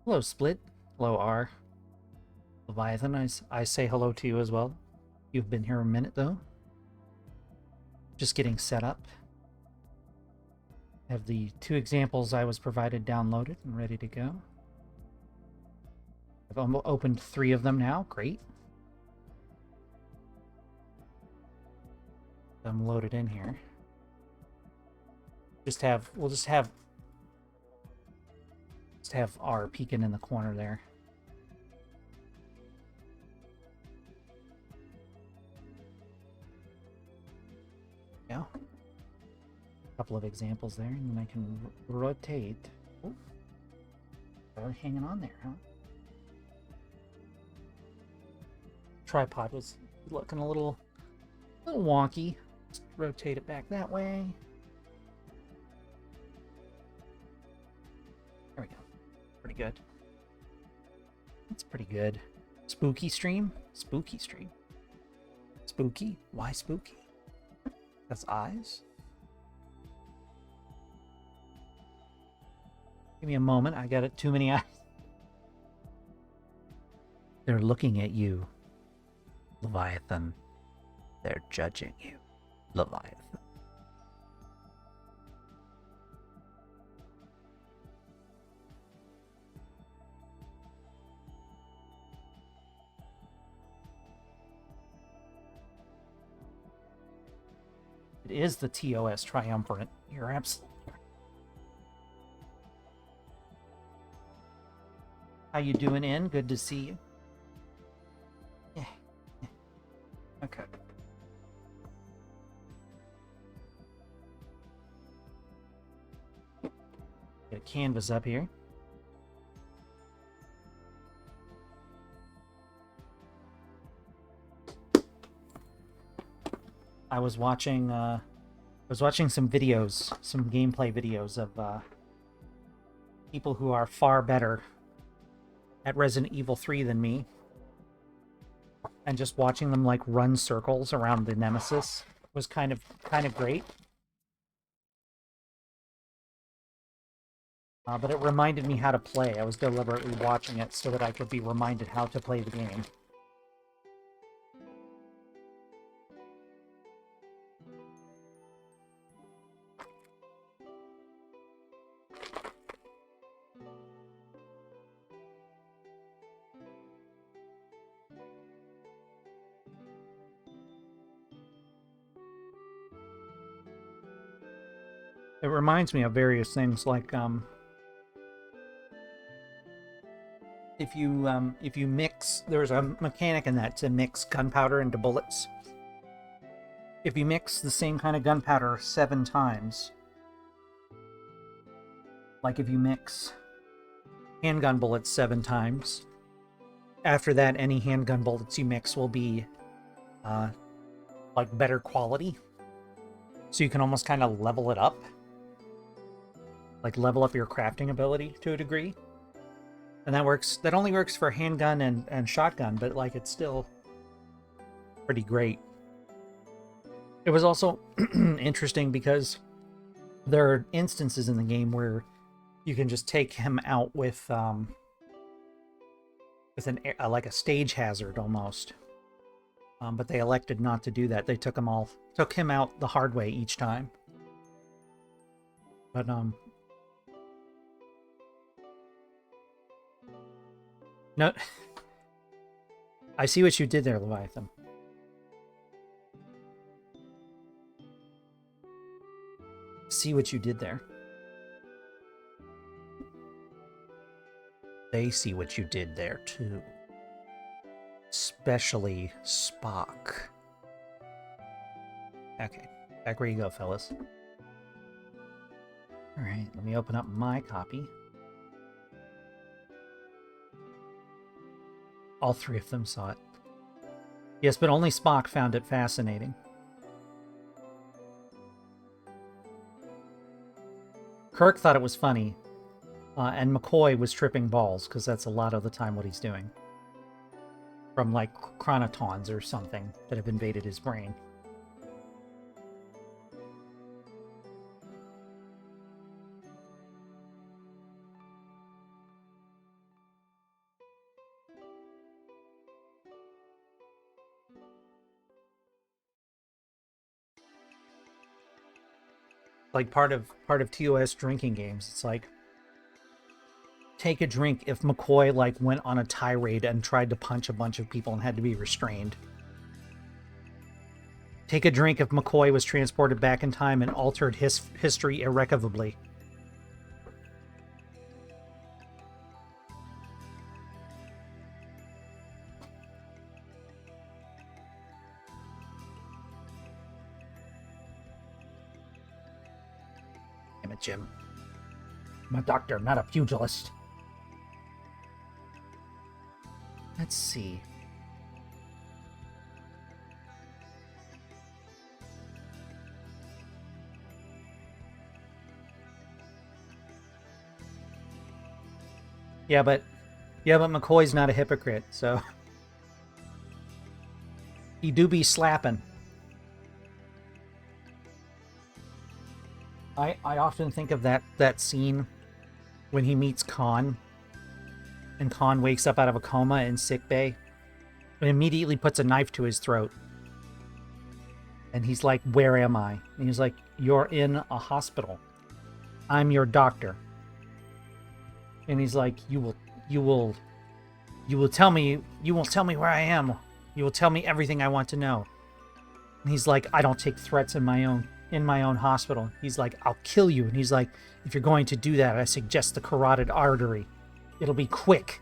Hello, Split. Hello, R. Leviathan, I say hello to you as well. You've been here a minute, though. Just getting set up. I have the two examples I was provided downloaded and ready to go. I've opened 3 of them now. Great. I'm loaded in here. We'll just have R peeking in the corner there. Yeah. A couple of examples there, and then I can rotate. Oh, barely hanging on there, huh? Tripod was looking a little wonky. Just rotate it back that way. There we go. Pretty good. That's pretty good. Spooky stream? Spooky stream. Spooky? Why spooky? That's eyes? Give me a moment. I got too many eyes. They're looking at you, Leviathan. They're judging you, Leviathan. It is the TOS Triumvirate. You're absolutely right. How you doing, In? Good to see you. Yeah. Okay. Get a canvas up here. I was watching some videos, some gameplay videos of people who are far better at Resident Evil 3 than me, and just watching them like run circles around the Nemesis was kind of great. But it reminded me how to play. I was deliberately watching it so that I could be reminded how to play the game. It reminds me of various things like if you mix, there's a mechanic in that to mix gunpowder into bullets. If you mix the same kind of gunpowder 7 times, like if you mix handgun bullets 7 times, after that any handgun bullets you mix will be like better quality. So you can almost kind of level it up. Like level up your crafting ability to a degree. And that only works for handgun and shotgun, but like it's still pretty great. It was also interesting because there are instances in the game where you can just take him out with like a stage hazard almost. But they elected not to do that. They took him out the hard way each time. But no, I see what you did there, Leviathan. See what you did there. They see what you did there, too. Especially Spock. Okay, back where you go, fellas. Alright, let me open up my copy. All 3 of them saw it. Yes, but only Spock found it fascinating. Kirk thought it was funny, and McCoy was tripping balls, because that's a lot of the time what he's doing. From, like, chronotons or something that have invaded his brain. like part of TOS drinking games. It's like, take a drink if McCoy like went on a tirade and tried to punch a bunch of people and had to be restrained. Take a drink if McCoy was transported back in time and altered his history irrevocably. Damn it, Jim. I'm a doctor, not a pugilist. Let's see. Yeah, but McCoy's not a hypocrite, so he do be slapping. I often think of that scene when he meets Khan, and Khan wakes up out of a coma in sickbay, and immediately puts a knife to his throat. And he's like, "Where am I?" And he's like, "You're in a hospital. I'm your doctor." And he's like, you will tell me where I am. You will tell me everything I want to know." And he's like, "I don't take threats in my own hospital." He's like, "I'll kill you." And he's like, "If you're going to do that, I suggest the carotid artery. It'll be quick."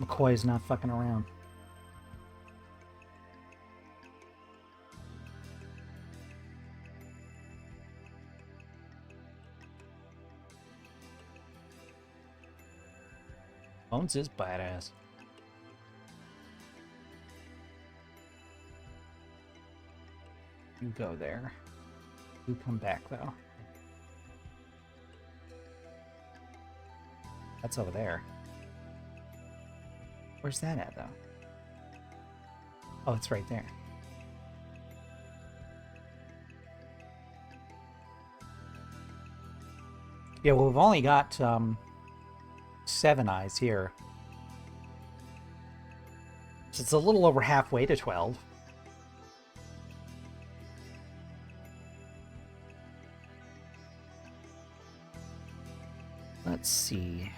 McCoy is not fucking around. Bones is badass. You go there. You come back, though. That's over there. Where's that at, though? Oh, it's right there. Yeah, well, we've only got 7 eyes here. So it's a little over halfway to 12. Let's see.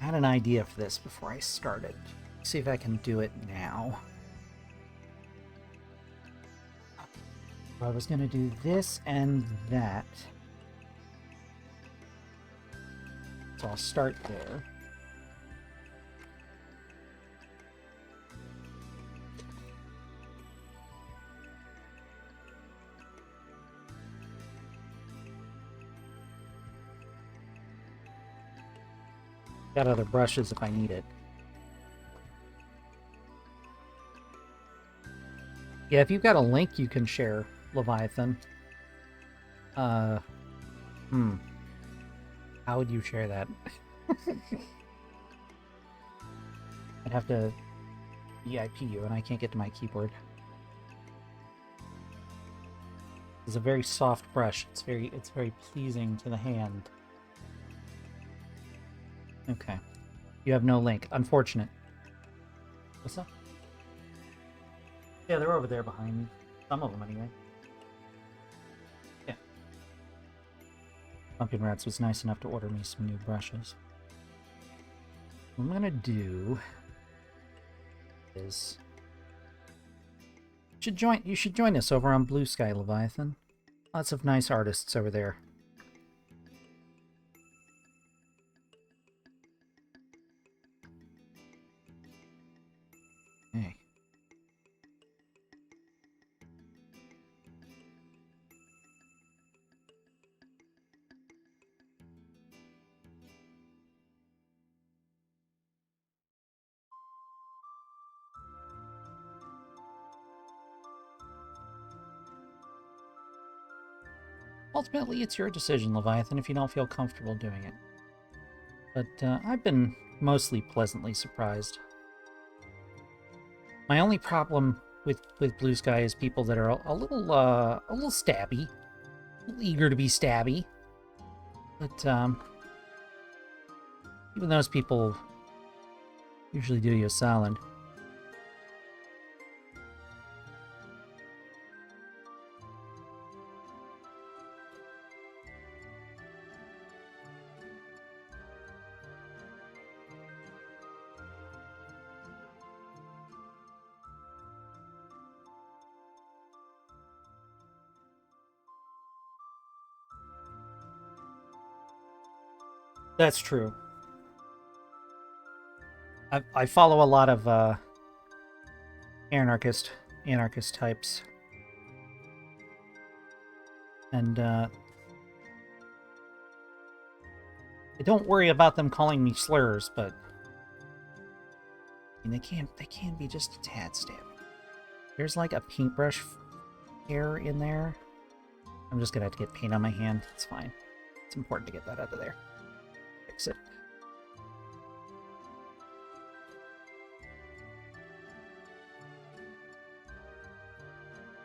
I had an idea for this before I started. See if I can do it now. I was going to do this and that. So I'll start there. Got other brushes if I need it. Yeah, if you've got a link you can share, Leviathan. How would you share that? I'd have to EIP you, and I can't get to my keyboard. It's a very soft brush. It's very pleasing to the hand. Okay. You have no link. Unfortunate. What's up? Yeah, they're over there behind me. Some of them, anyway. Yeah. Pumpkin Rats was nice enough to order me some new brushes. What I'm gonna do is... You should join us over on Blue Sky, Leviathan. Lots of nice artists over there. Hey. Ultimately, it's your decision, Leviathan, if you don't feel comfortable doing it. But I've been mostly pleasantly surprised. My only problem with Blue Sky is people that are a little stabby, a little eager to be stabby. But even those people Usually do you a solid. That's true. I follow a lot of anarchist types, and I don't worry about them calling me slurs, but I mean, they can be just a tad stabbing. There's like a paintbrush hair in there. I'm just gonna have to get paint on my hand. It's fine. It's important to get that out of there. Fix it.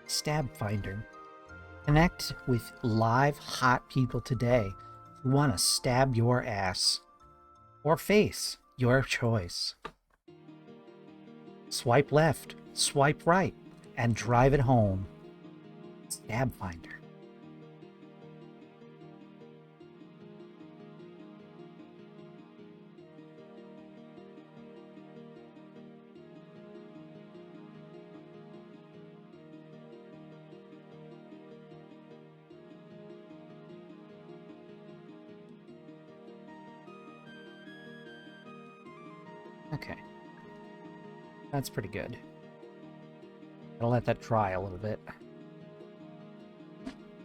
Stab Finder. Connect with live hot people today who want to stab your ass. Or face. Your choice. Swipe left, swipe right, and drive it home. Stab Finder. Okay. That's pretty good. Gotta let that dry a little bit.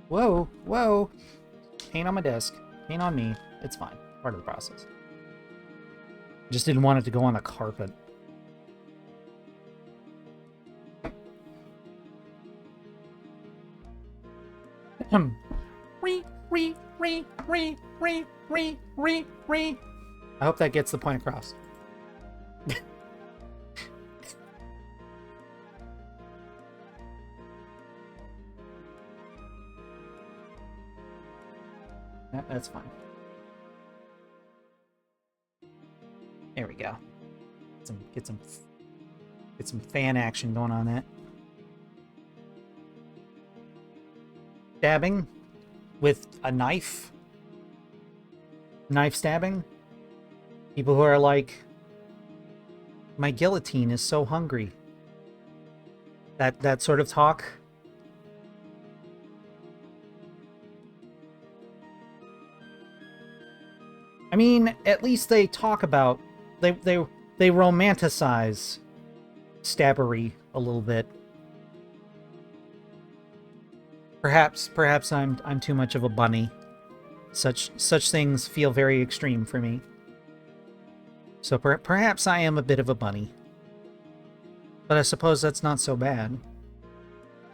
Whoa, whoa! Paint on my desk. Paint on me. It's fine. Part of the process. Just didn't want it to go on the carpet. I hope that gets the point across. That's fine. There we go. Get some fan action going on that. Stabbing with a knife. Knife stabbing. People who are like, my guillotine is so hungry. That sort of talk. I mean, at least they talk about they romanticize stabbery a little bit. Perhaps I'm too much of a bunny. Such things feel very extreme for me. So perhaps I am a bit of a bunny. But I suppose that's not so bad.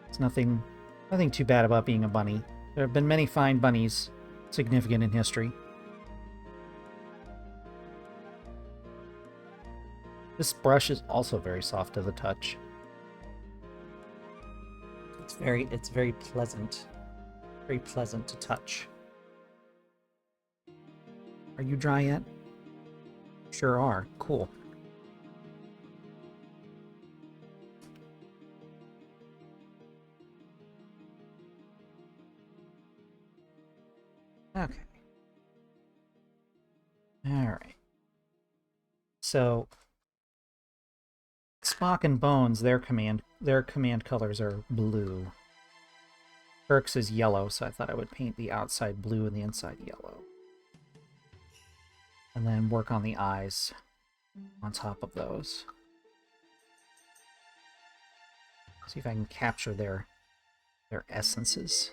It's nothing too bad about being a bunny. There have been many fine bunnies significant in history. This brush is also very soft to the touch. It's very pleasant. Very pleasant to touch. Are you dry yet? Sure are. Cool. Okay. Alright. So Spock and Bones, their command colors are blue. Kirk's is yellow, so I thought I would paint the outside blue and the inside yellow. And then work on the eyes on top of those. See if I can capture their essences.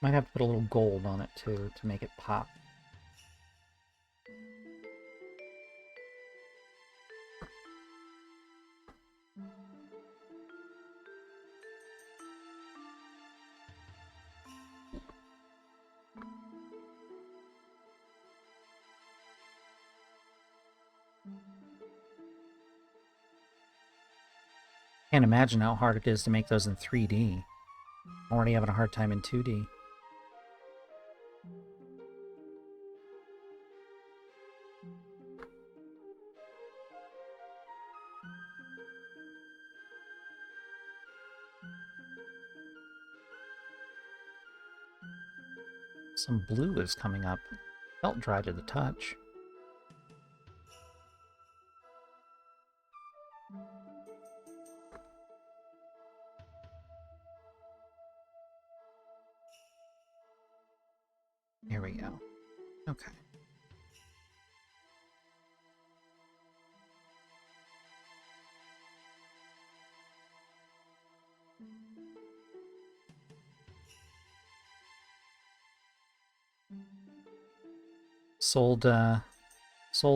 Might have to put a little gold on it too to make it pop. Can't imagine how hard it is to make those in 3D. I'm already having a hard time in 2D. Some blue is coming up. Felt dry to the touch. Here we go. Okay. Sold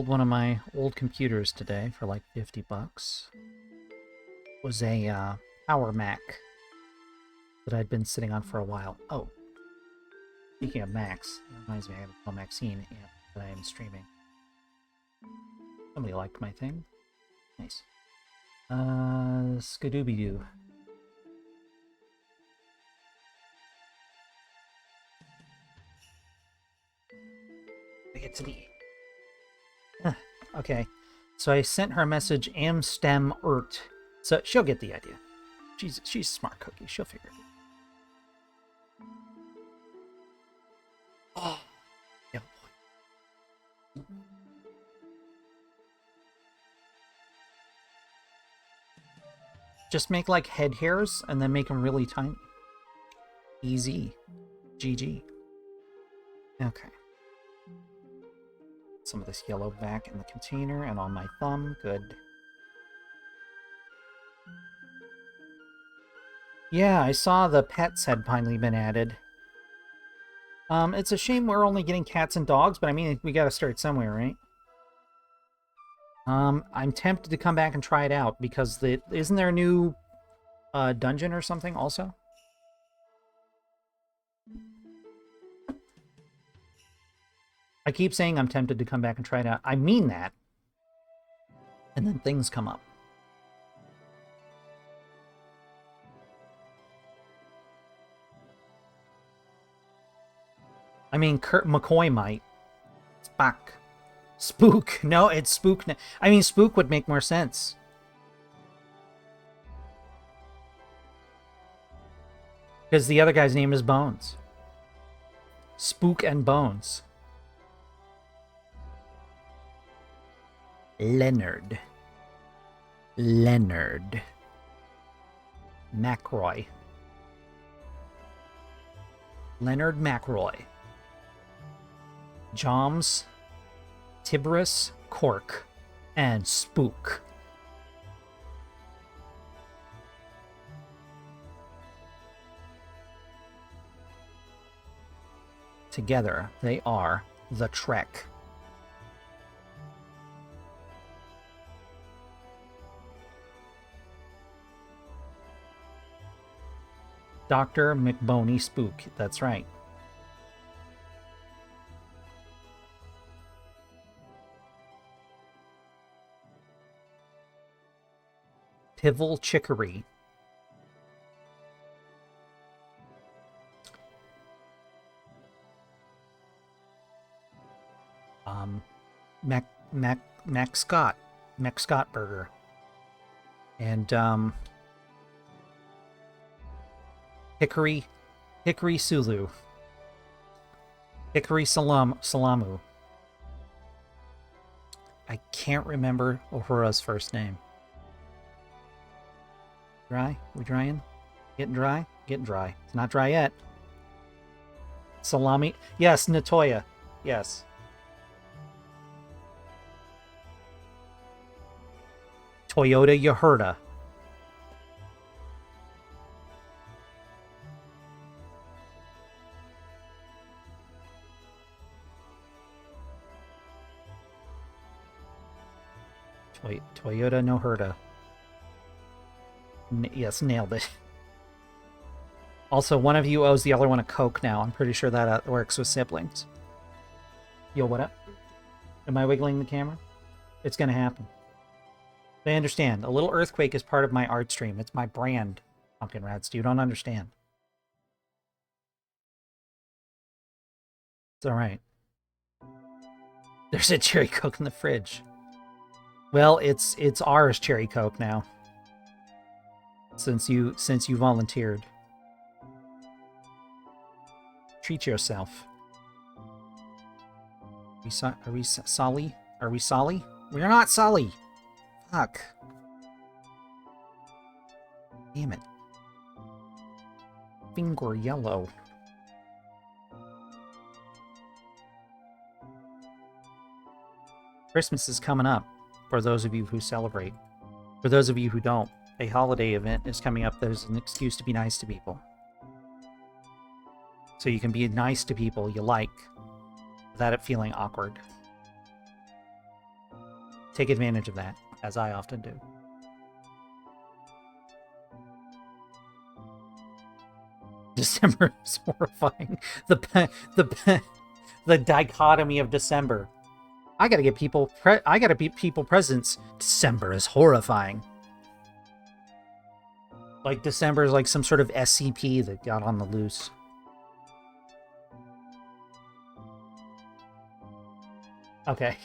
one of my old computers today for like 50 bucks. It was a Power Mac that I'd been sitting on for a while. Oh, speaking of Macs, it reminds me I have a Maxine amp that I am streaming. Somebody liked my thing. Nice. Skadooby-Doo. I get to be... Okay, so I sent her a message, Amstem Ert. So she'll get the idea. She's a smart cookie. She'll figure it out. Oh, yeah, boy. Just make like head hairs and then make them really tiny. Easy. GG. Okay. Some of this yellow back in the container and on my thumb. Good. Yeah, I saw the pets had finally been added. It's a shame we're only getting cats and dogs, but I mean, we gotta start somewhere, right? I'm tempted to come back and try it out, because isn't there a new dungeon or something also? I keep saying I'm tempted to come back and try it out. I mean that. And then things come up. I mean, Kurt McCoy might. Spock. Spook. No, it's Spook. I mean, Spook would make more sense. Because the other guy's name is Bones. Spook and Bones. Leonard. Leonard. McRoy. Leonard McRoy. Joms, Tiberius, Cork, and Spook. Together, they are the Trek. Dr. McBoney Spook, that's right. Pivel Chicory. Mac Scott Burger. And Hickory Sulu. Hickory Salamu. I can't remember Uhura's first name. Dry? We drying? Getting dry? Getting dry. It's not dry yet. Salami. Yes, Natoya. Yes. Toyota Yahurta. Toyota no Herta. Yes, nailed it. Also, one of you owes the other one a Coke now. I'm pretty sure that works with siblings. Yo, what up? Am I wiggling the camera? It's going to happen. I understand. A little earthquake is part of my art stream. It's my brand, Pumpkin Rats. You don't understand. It's all right. There's a cherry Coke in the fridge. Well, it's ours, cherry Coke now. Since you volunteered. Treat yourself. Are we Solly? Are we Solly? We're not Solly. Fuck. Damn it. Finger yellow. Christmas is coming up for those of you who celebrate. For those of you who don't, a holiday event is coming up that is an excuse to be nice to people. So you can be nice to people you like without it feeling awkward. Take advantage of that, as I often do. December is horrifying. The dichotomy of December. I gotta get people presents. December is horrifying. Like December is like some sort of SCP that got on the loose. Okay.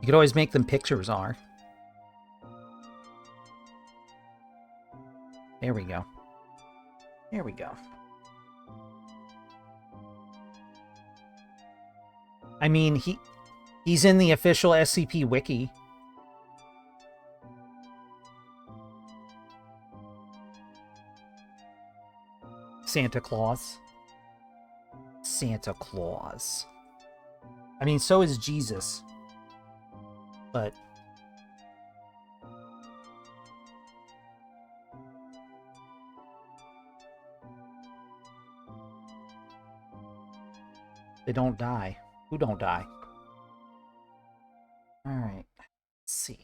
You could always make them pictures, R. There we go. There we go. I mean, he's in the official SCP wiki. Santa Claus. Santa Claus. I mean, so is Jesus. But they don't die. Who don't die? Alright. Let's see.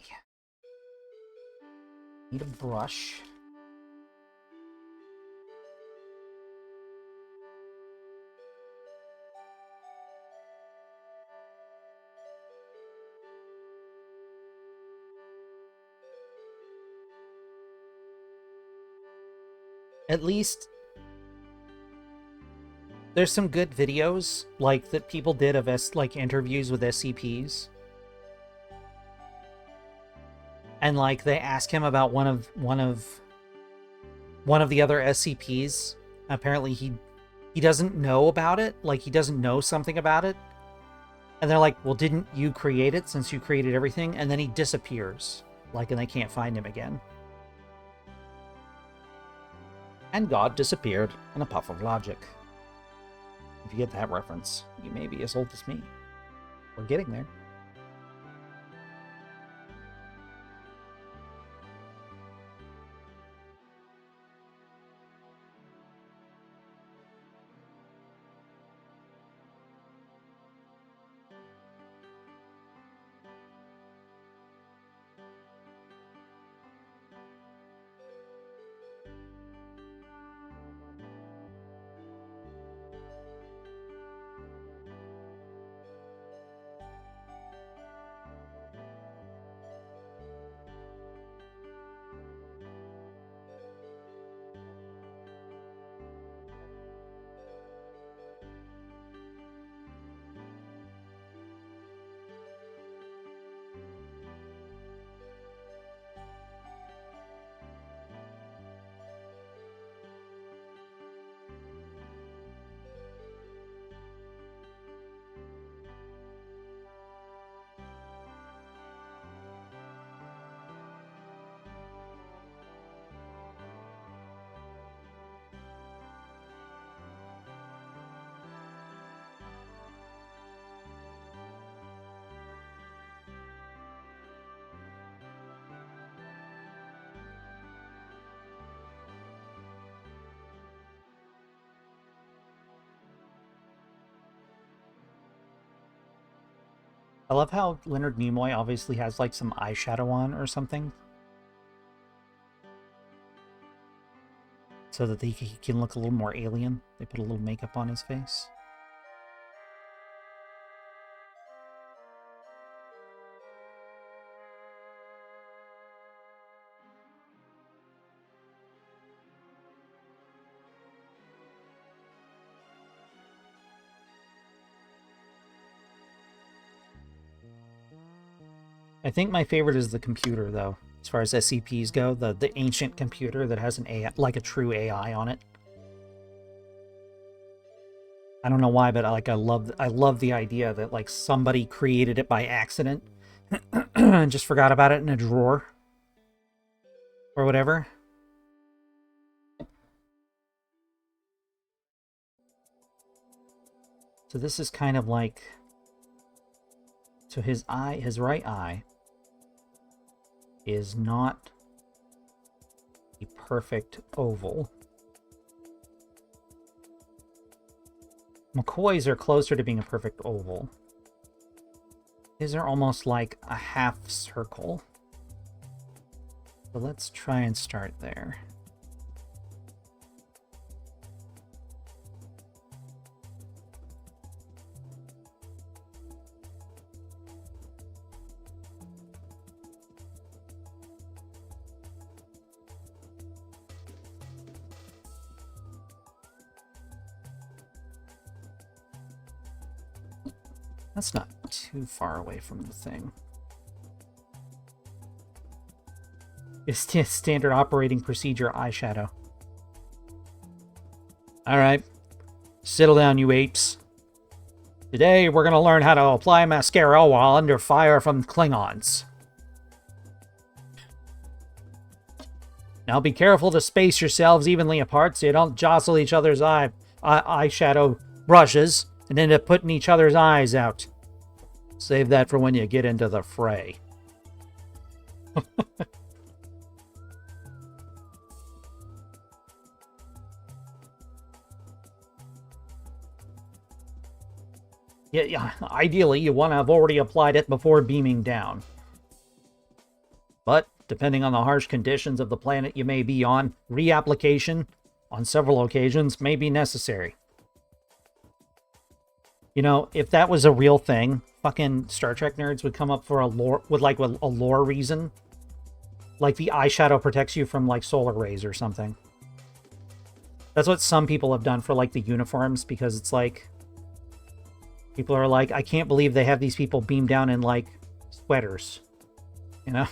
Need a brush. At least there's some good videos like that people did of like interviews with SCPs, and like they ask him about one of the other SCPs. Apparently he doesn't know about it, like he doesn't know something about it, and they're like, well, didn't you create it since you created everything? And then he disappears, like, and they can't find him again. And God disappeared in a puff of logic. If you get that reference, you may be as old as me. We're getting there. I love how Leonard Nimoy obviously has like some eyeshadow on or something. so that he can look a little more alien. They put a little makeup on his face. I think my favorite is the computer, though, as far as SCPs go. The ancient computer that has an AI, like a true AI on it. I don't know why, but I love the idea that like somebody created it by accident and just forgot about it in a drawer or whatever. So this is kind of like, so his right eye is not a perfect oval. McCoy's are closer to being a perfect oval. His are almost like a half circle. So let's try and start there. That's not too far away from the thing. It's standard operating procedure eyeshadow. Alright. Settle down, you apes. Today, we're going to learn how to apply mascara while under fire from Klingons. Now be careful to space yourselves evenly apart so you don't jostle each other's eyeshadow brushes and end up putting each other's eyes out. Save that for when you get into the fray. Yeah, ideally, you want to have already applied it before beaming down. But, depending on the harsh conditions of the planet you may be on, reapplication on several occasions may be necessary. You know, if that was a real thing, fucking Star Trek nerds would come up for a lore, with like a lore reason. Like the eyeshadow protects you from like solar rays or something. That's what some people have done for like the uniforms, because it's like, people are like, I can't believe they have these people beam down in like sweaters, you know?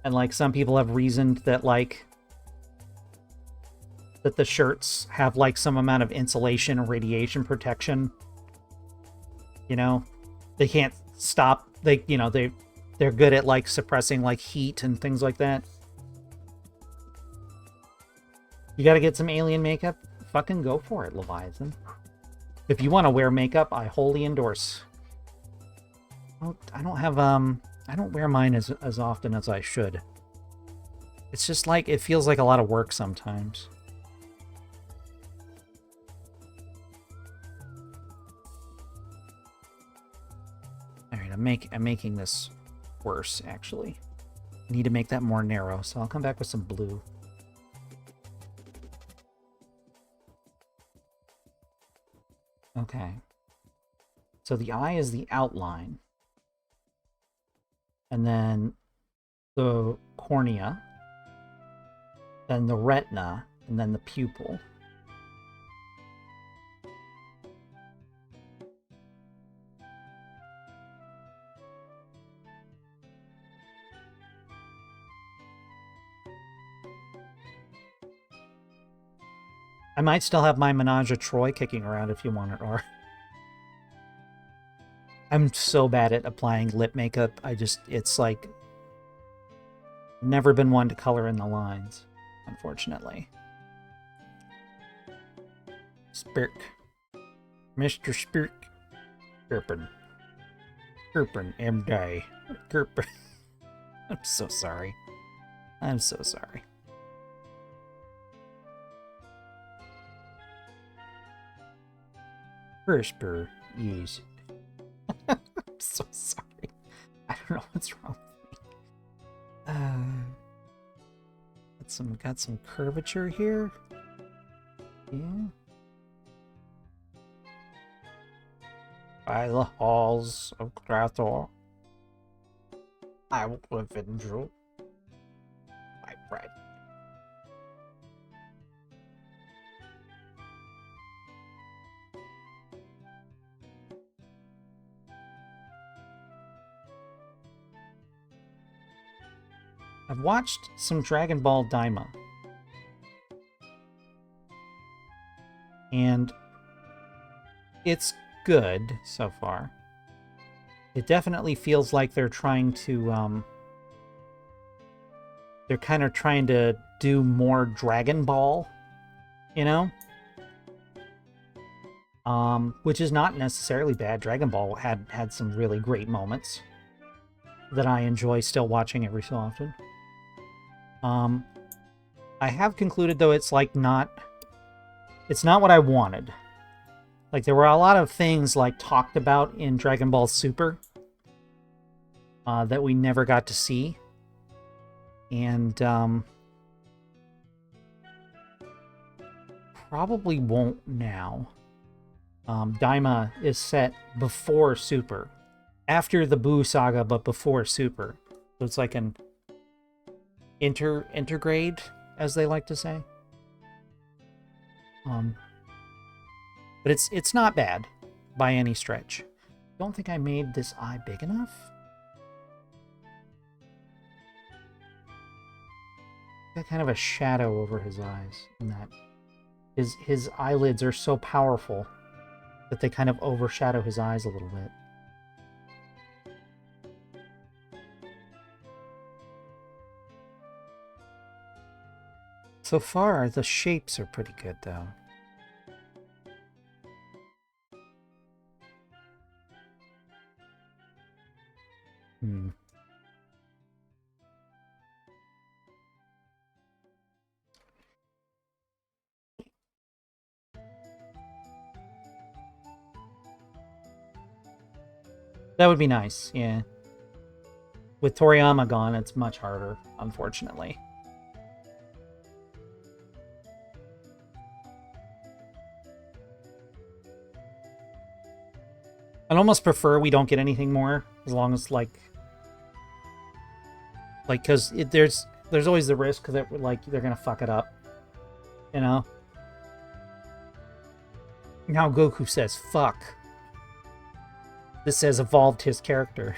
And like some people have reasoned that like, that the shirts have like some amount of insulation or radiation protection. You know, they can't stop, they, you know, they're good at like suppressing like heat and things like that. You gotta get some alien makeup? Fucking go for it, Leviathan. If you want to wear makeup, I wholly endorse. Oh, I don't have, I don't wear mine as often as I should. It's just like, it feels like a lot of work sometimes. Alright, I'm making this worse, actually. I need to make that more narrow, so I'll come back with some blue. Okay. So the eye is the outline. And then the cornea. Then the retina. And then the pupil. I might still have my Menage a Troy kicking around if you want it, or... I'm so bad at applying lip makeup. It's like... Never been one to color in the lines, unfortunately. Spirk. Mr. Spirk. Kirpin. Kirpin, M-Day. Kirpin. I'm so sorry. I'm so sorry. Whisper, yes. I'm so sorry. I don't know what's wrong with me. Got some curvature here. Yeah. By the halls of Krathor, I will avenge you, my friend. I've watched some Dragon Ball Daima. And it's good so far. It definitely feels like they're trying to, they're kind of trying to do more Dragon Ball, you know? Which is not necessarily bad. Dragon Ball had some really great moments that I enjoy still watching every so often. I have concluded, though, it's like it's not what I wanted. Like, there were a lot of things, like, talked about in Dragon Ball Super that we never got to see. And, probably won't now. Daima is set before Super. After the Buu Saga, but before Super. So it's like an intergrade, as they like to say. But it's not bad by any stretch. Don't think I made this eye big enough. Got kind of a shadow over his eyes, in that his eyelids are so powerful that they kind of overshadow his eyes a little bit. So far, the shapes are pretty good, though. That would be nice, yeah. With Toriyama gone, it's much harder, unfortunately. I'd almost prefer we don't get anything more, as long as, like, because there's always the risk that, like, they're gonna fuck it up, you know? Now Goku says, fuck. This has evolved his character.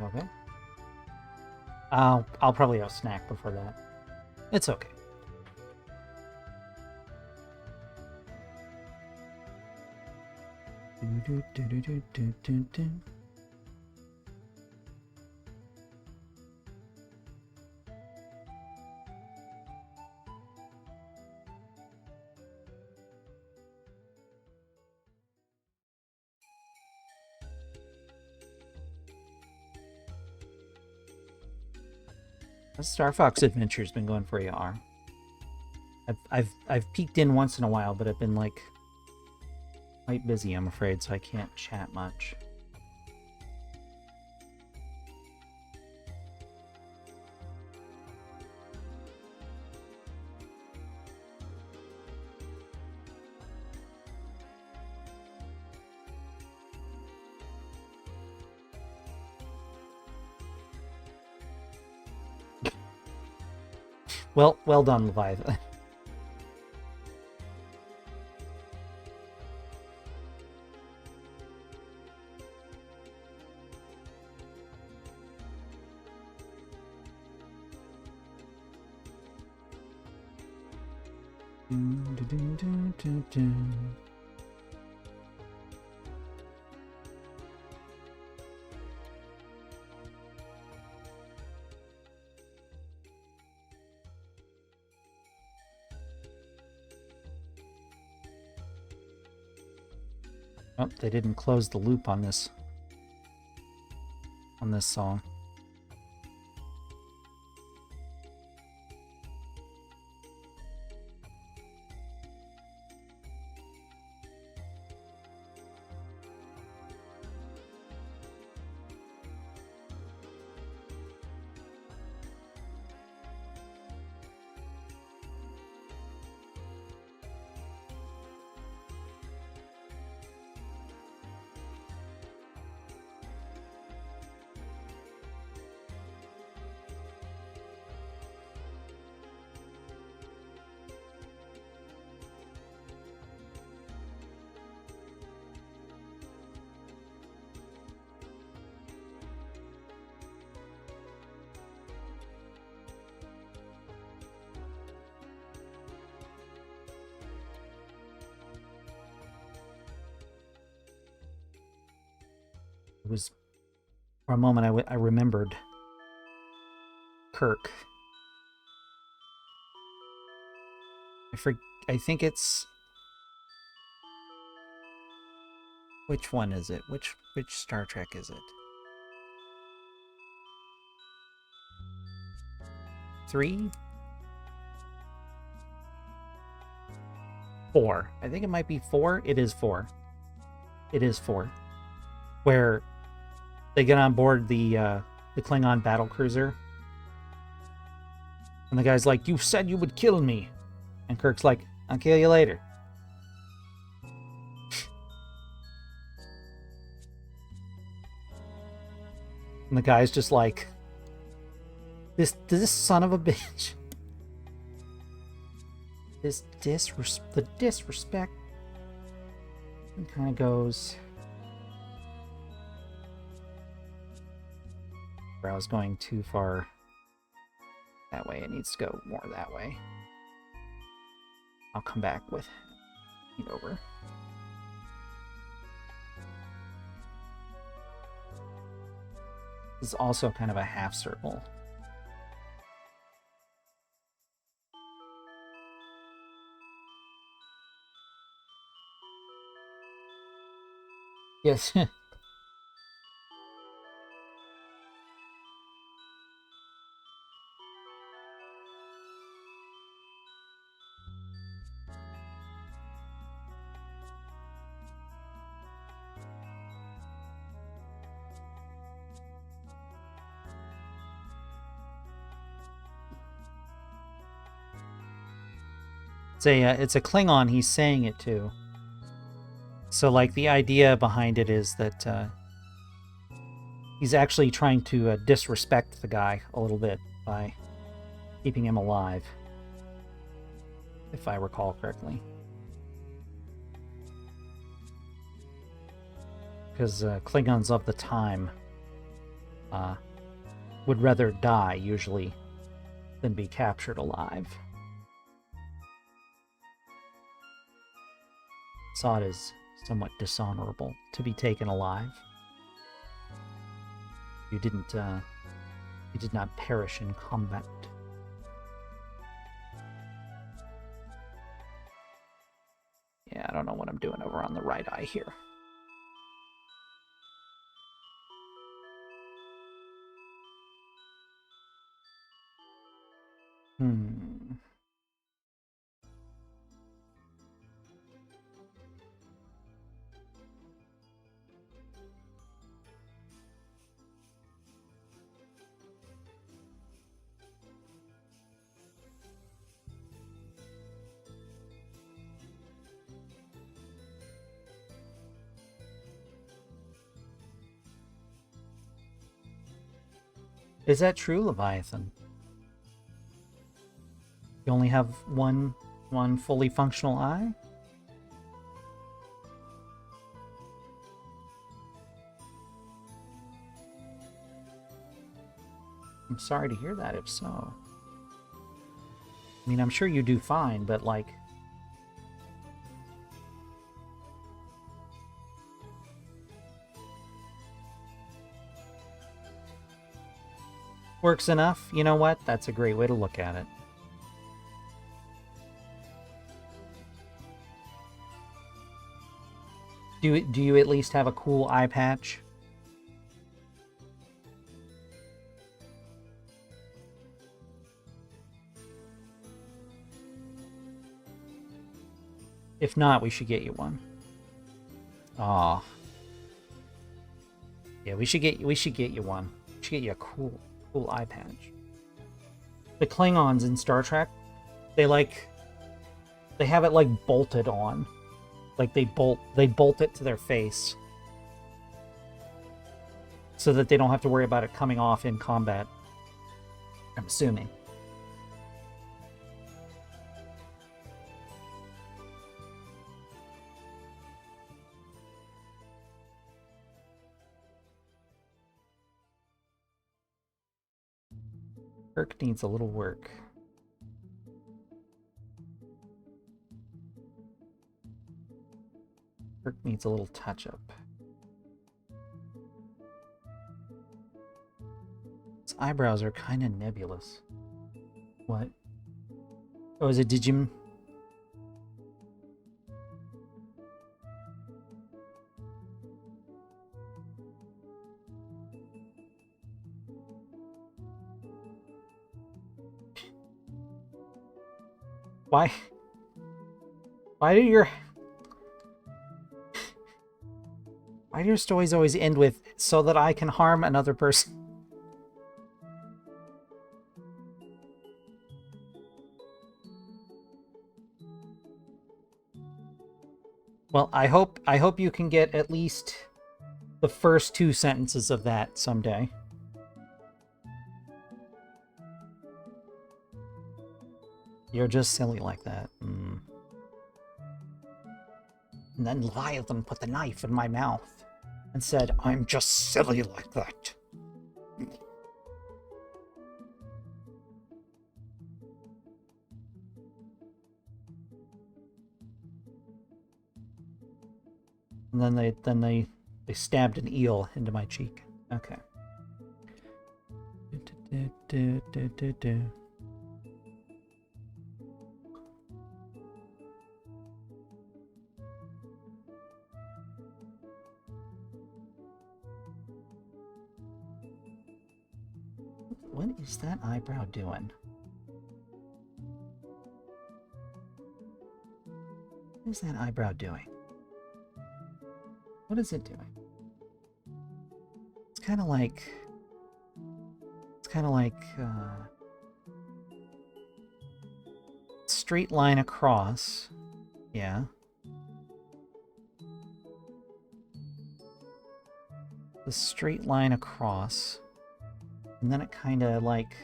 Okay. I'll probably have a snack before that. It's okay. Star Fox Adventure's been going for AR. I've peeked in once in a while, but I've been, like, quite busy, I'm afraid, so I can't chat much. Well done, Leviathan. Dun, dun, dun, dun, dun, dun. Oh, they didn't close the loop on this song. It was, for a moment, I remembered Kirk. I think it's... Which one is it? Which Star Trek is it? 3? 4. I think it might be 4. It is 4. It is 4. Where they get on board the Klingon battlecruiser. And the guy's like, "You said you would kill me." And Kirk's like, "I'll kill you later." And the guy's just like, this son of a bitch. The disrespect. It kind of goes... I was going too far that way. It needs to go more that way. I'll come back with it over. This is also kind of a half circle. Yes. It's a Klingon he's saying it to. So, like, the idea behind it is that he's actually trying to disrespect the guy a little bit by keeping him alive, if I recall correctly. Because Klingons of the time would rather die, usually, than be captured alive. Saw it as somewhat dishonorable to be taken alive. You did not perish in combat. Yeah, I don't know what I'm doing over on the right eye here. Is that true, Leviathan? You only have one fully functional eye? I'm sorry to hear that, if so. I mean, I'm sure you do fine, but, like, works enough, you know what? That's a great way to look at it. Do you at least have a cool eye patch? If not, we should get you one. Aw. Yeah, we should get you one. We should get you a cool eye patch. The Klingons in Star Trek, they have it like bolted on. Like they bolt it to their face. So that they don't have to worry about it coming off in combat. I'm assuming. Kirk needs a little work. Kirk needs a little touch-up. His eyebrows are kind of nebulous. What? Oh, is it Digimon? Why? Why do your stories always end with "so that I can harm another person"? Well, I hope you can get at least the first 2 sentences of that someday. You're just silly like that. And then Leviathan put the knife in my mouth and said, "I'm just silly like that." And then they stabbed an eel into my cheek. Okay. What is that eyebrow doing? What is that eyebrow doing? What is it doing? It's kind of like straight line across. Yeah. The straight line across. And then it kind of like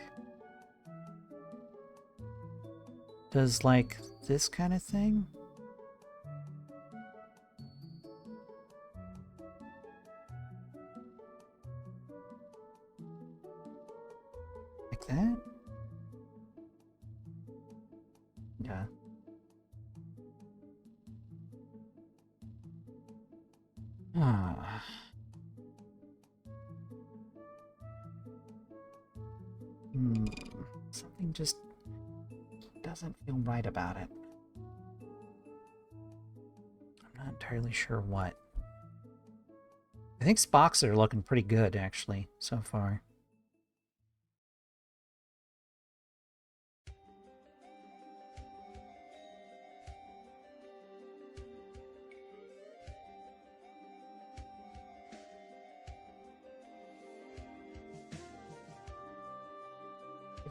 does like this kind of thing. Like that? Yeah. Ah. Something just doesn't feel right about it. I'm not entirely sure what. I think Spock's are looking pretty good, actually, so far.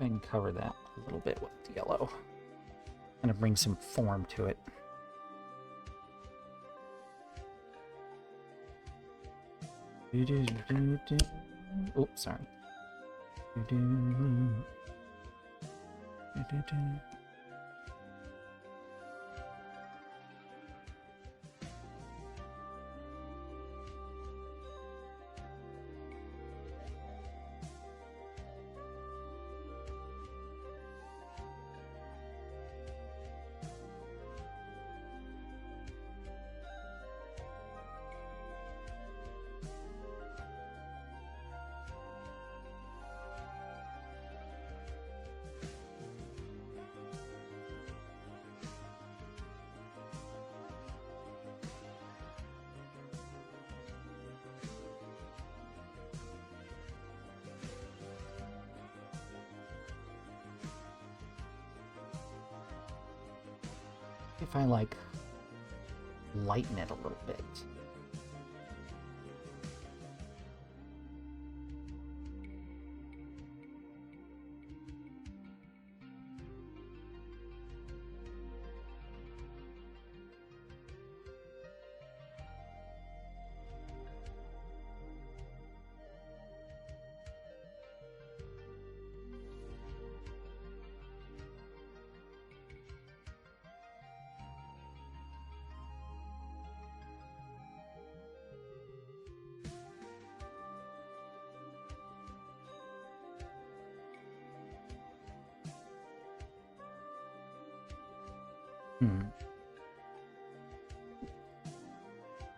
I can cover that a little bit with yellow. Kind of bring some form to it. Oops, sorry. If I like lighten it a little bit.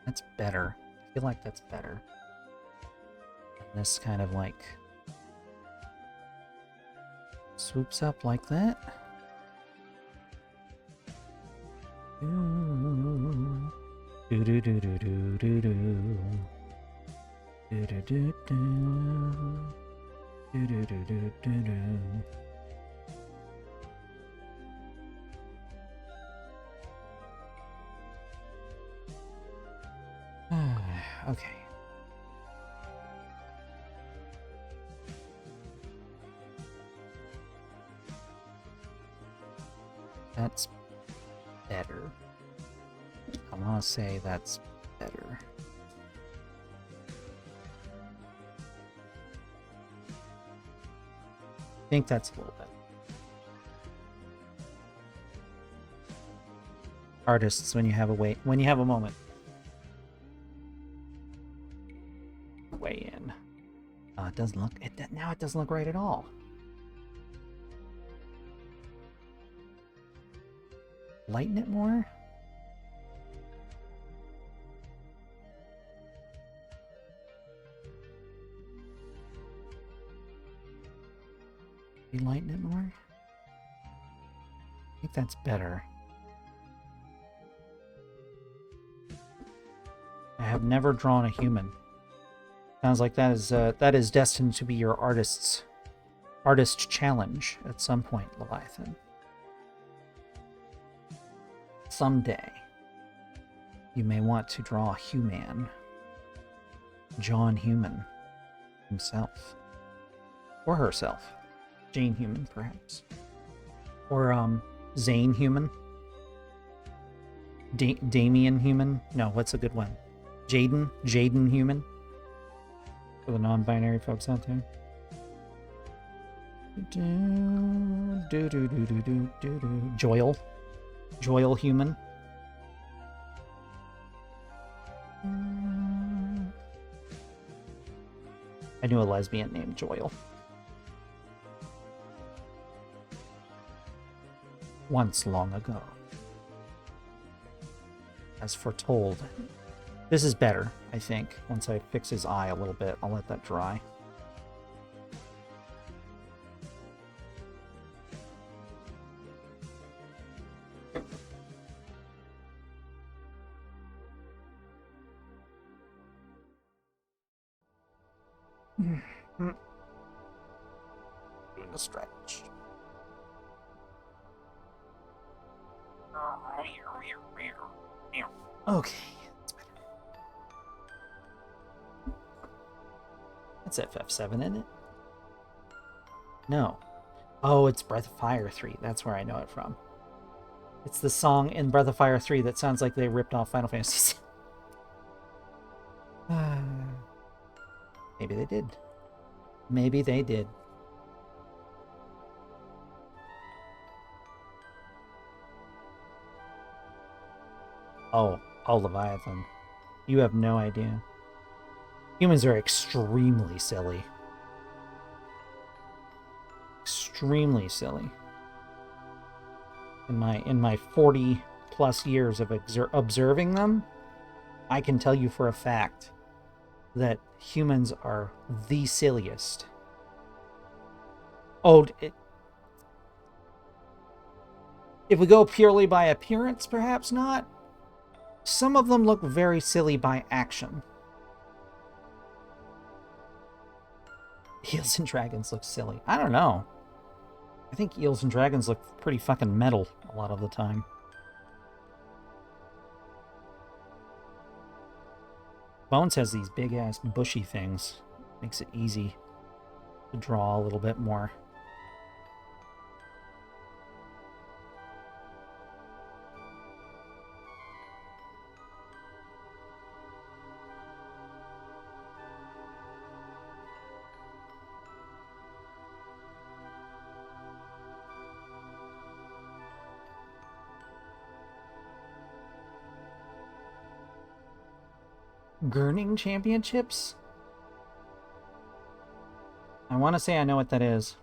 That's better. I feel like that's better. And this kind of like swoops up like that. Do do do do do do do do do do do do do do do do. Okay. That's better. I want to say that's better. I think that's a little better. Artists, when you have a moment. Weigh in. It doesn't look. Now it doesn't look right at all. Lighten it more. You lighten it more. I think that's better. I have never drawn a human. Sounds like that is destined to be your artist challenge at some point, Leviathan. Someday, you may want to draw a human. John Human himself. Or herself. Jane Human, perhaps. Or, Zane Human. Damien Human. No, what's a good one? Jaden Human. For the non-binary folks out there. Joyle Human. I knew a lesbian named Joyle. Once long ago. As foretold. This is better, I think. Once I fix his eye a little bit, I'll let that dry. Doing a stretch. Okay. That's FF7, isn't it? No. Oh, it's Breath of Fire 3. That's where I know it from. It's the song in Breath of Fire 3 that sounds like they ripped off Final Fantasy. Maybe they did. Maybe they did. Oh, Leviathan. You have no idea. Humans are extremely silly. Extremely silly. In my 40 plus years of observing them, I can tell you for a fact that humans are the silliest. Oh, if we go purely by appearance, perhaps not. Some of them look very silly by action. Eels and dragons look silly. I don't know. I think eels and dragons look pretty fucking metal a lot of the time. Bones has these big ass bushy things. Makes it easy to draw a little bit more. Gurning Championships? I want to say I know what that is.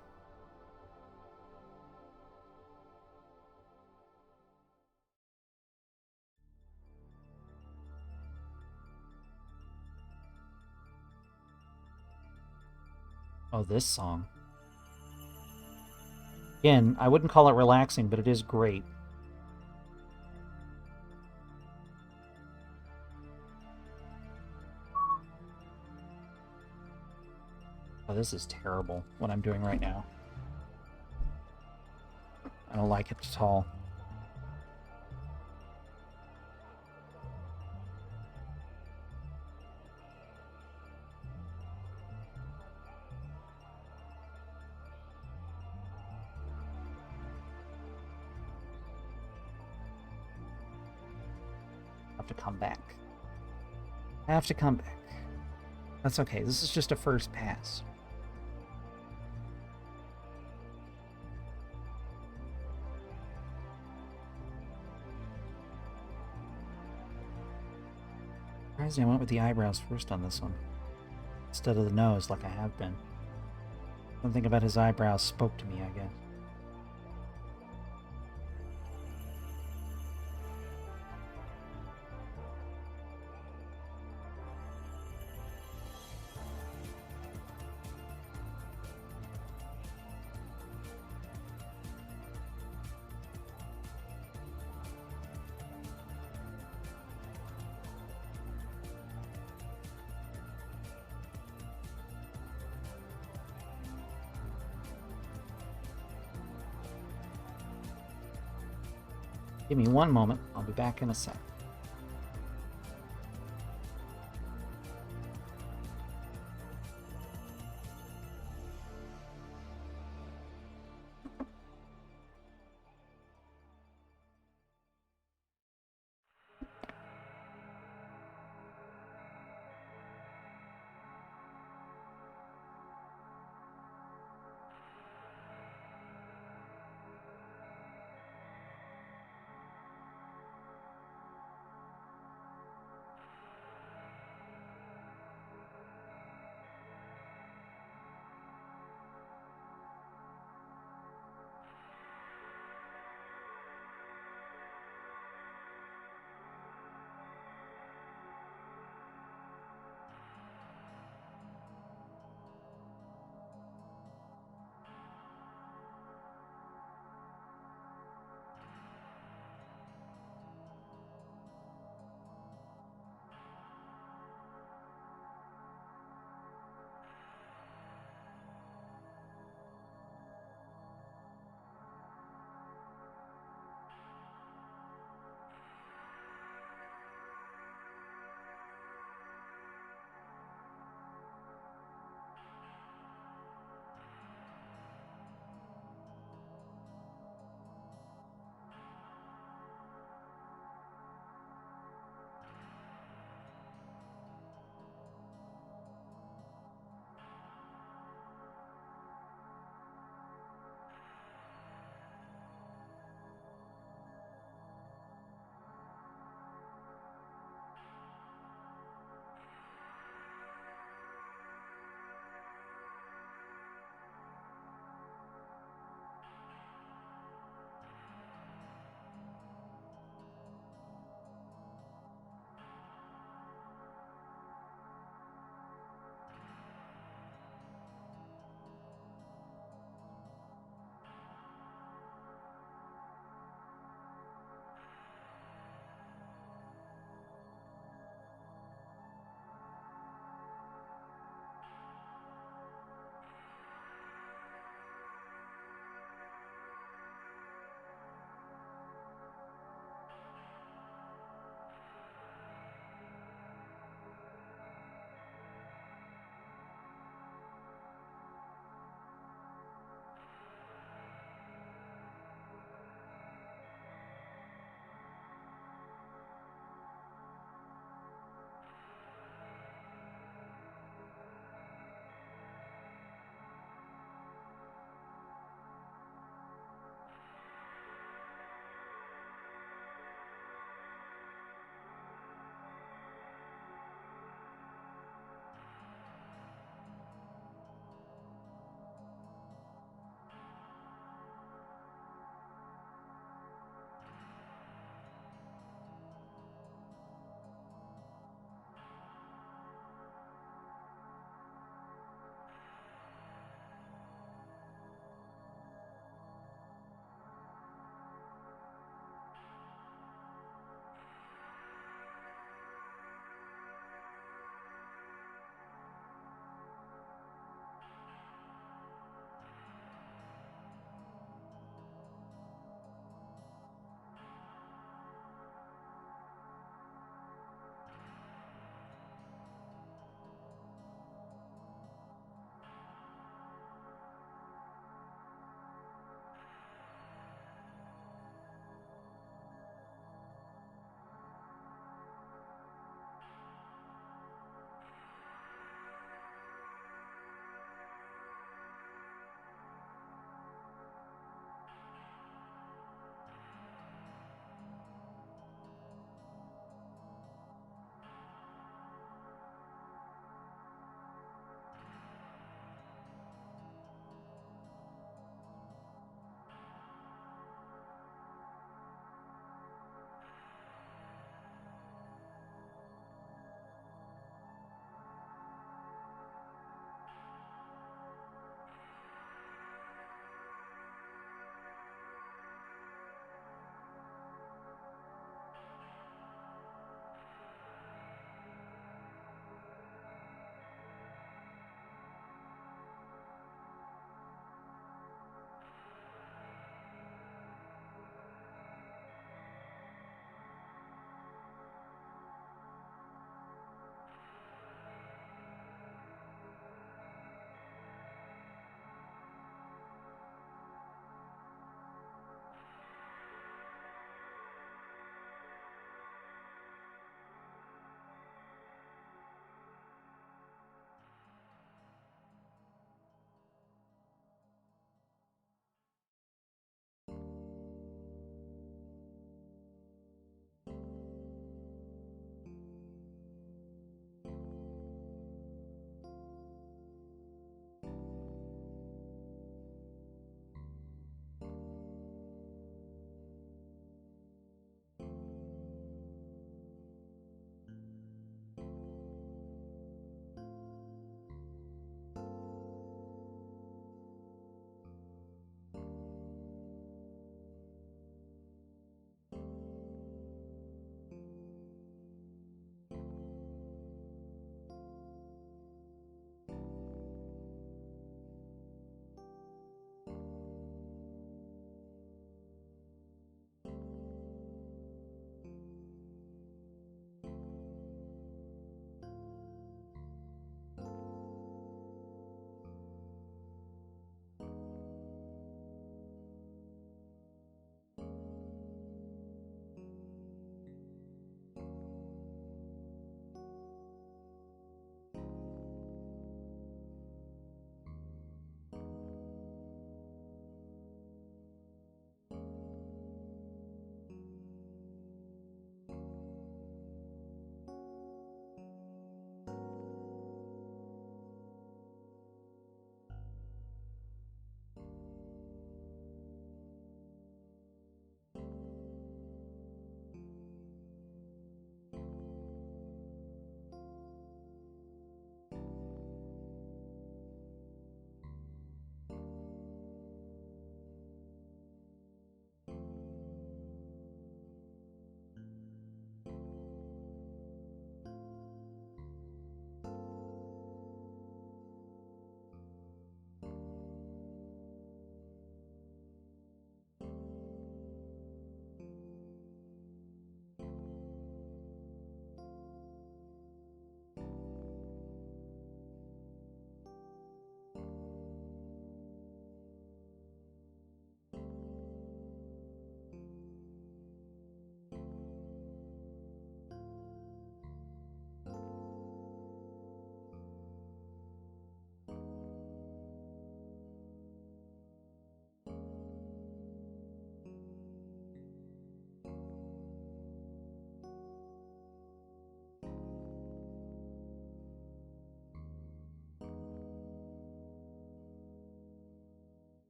Oh, this song. Again, I wouldn't call it relaxing, but it is great. Oh, this is terrible, what I'm doing right now. I don't like it at all. I have to come back. I have to come back. That's okay, this is just a first pass. Surprised I went with the eyebrows first on this one, instead of the nose like I have been. Something about his eyebrows spoke to me, I guess. Give me one moment. I'll be back in a sec.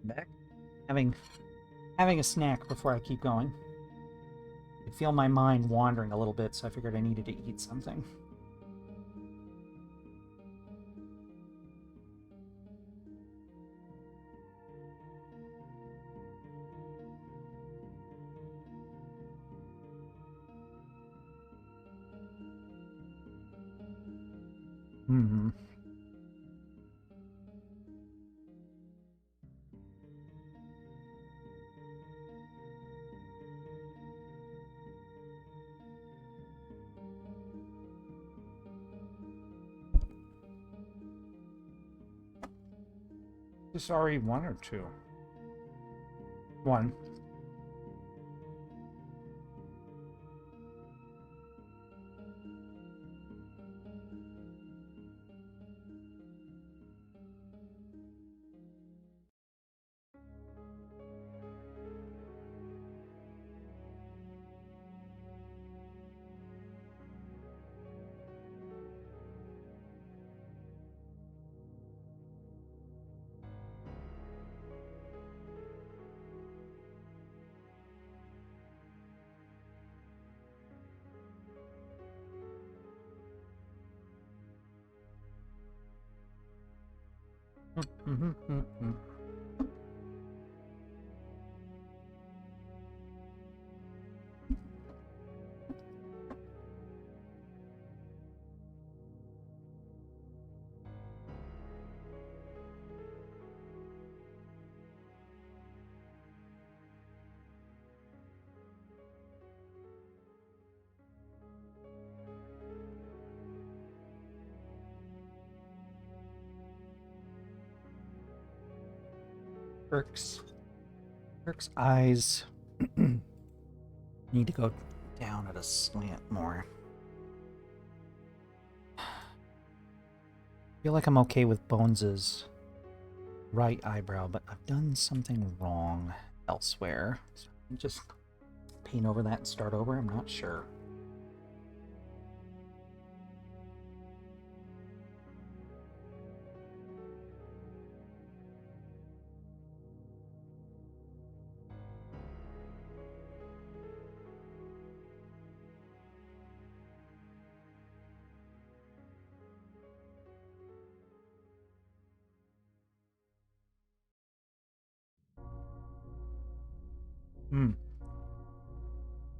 back. Having a snack before I keep going. I feel my mind wandering a little bit, so I figured I needed to eat something. Hmm. Is this already 1 or 2? 1. Kirk's eyes need to go down at a slant more. I feel like I'm okay with Bones's right eyebrow, but I've done something wrong elsewhere. So just paint over that and start over. I'm not sure.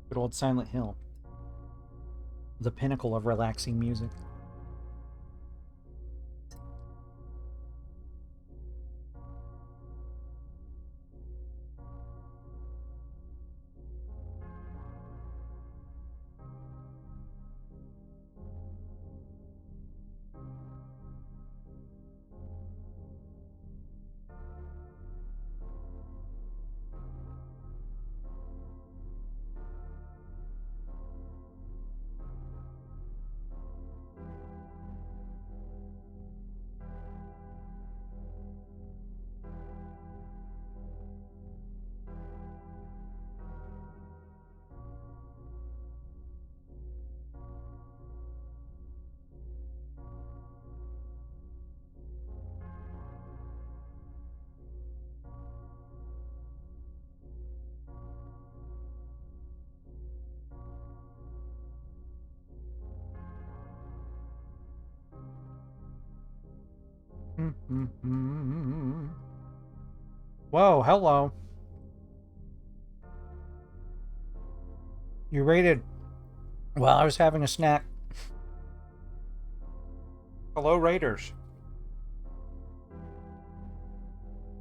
Good old Silent Hill. The pinnacle of relaxing music. Whoa, hello. You raided while I was having a snack. Hello, Raiders.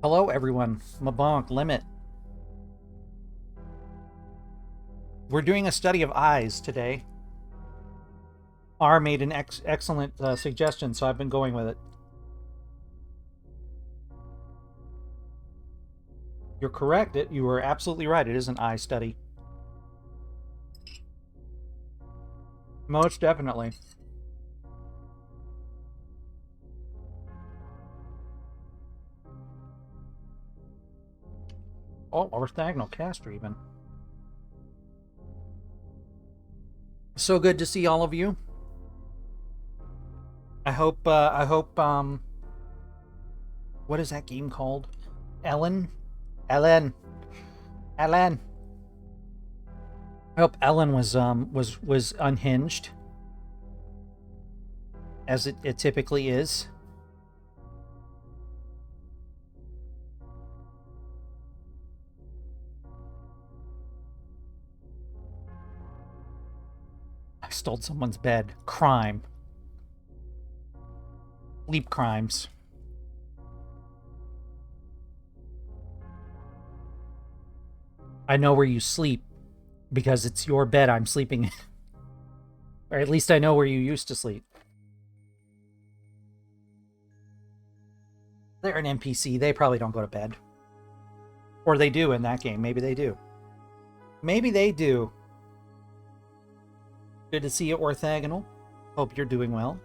Hello, everyone. Mabonk, Limit. We're doing a study of eyes today. R made an excellent suggestion, so I've been going with it. You're correct. You were absolutely right. It is an eye study. Most definitely. Oh, orthogonal caster even. So good to see all of you. I hope what is that game called? Ellen? Ellen? Ellen? I hope Ellen was unhinged, as it typically is. I stole someone's bed. Crime. Sleep crimes. I know where you sleep because it's your bed I'm sleeping in. Or at least I know where you used to sleep. They're an NPC. They probably don't go to bed. Or they do in that game. Maybe they do. Maybe they do. Good to see you, Orthogonal. Hope you're doing well.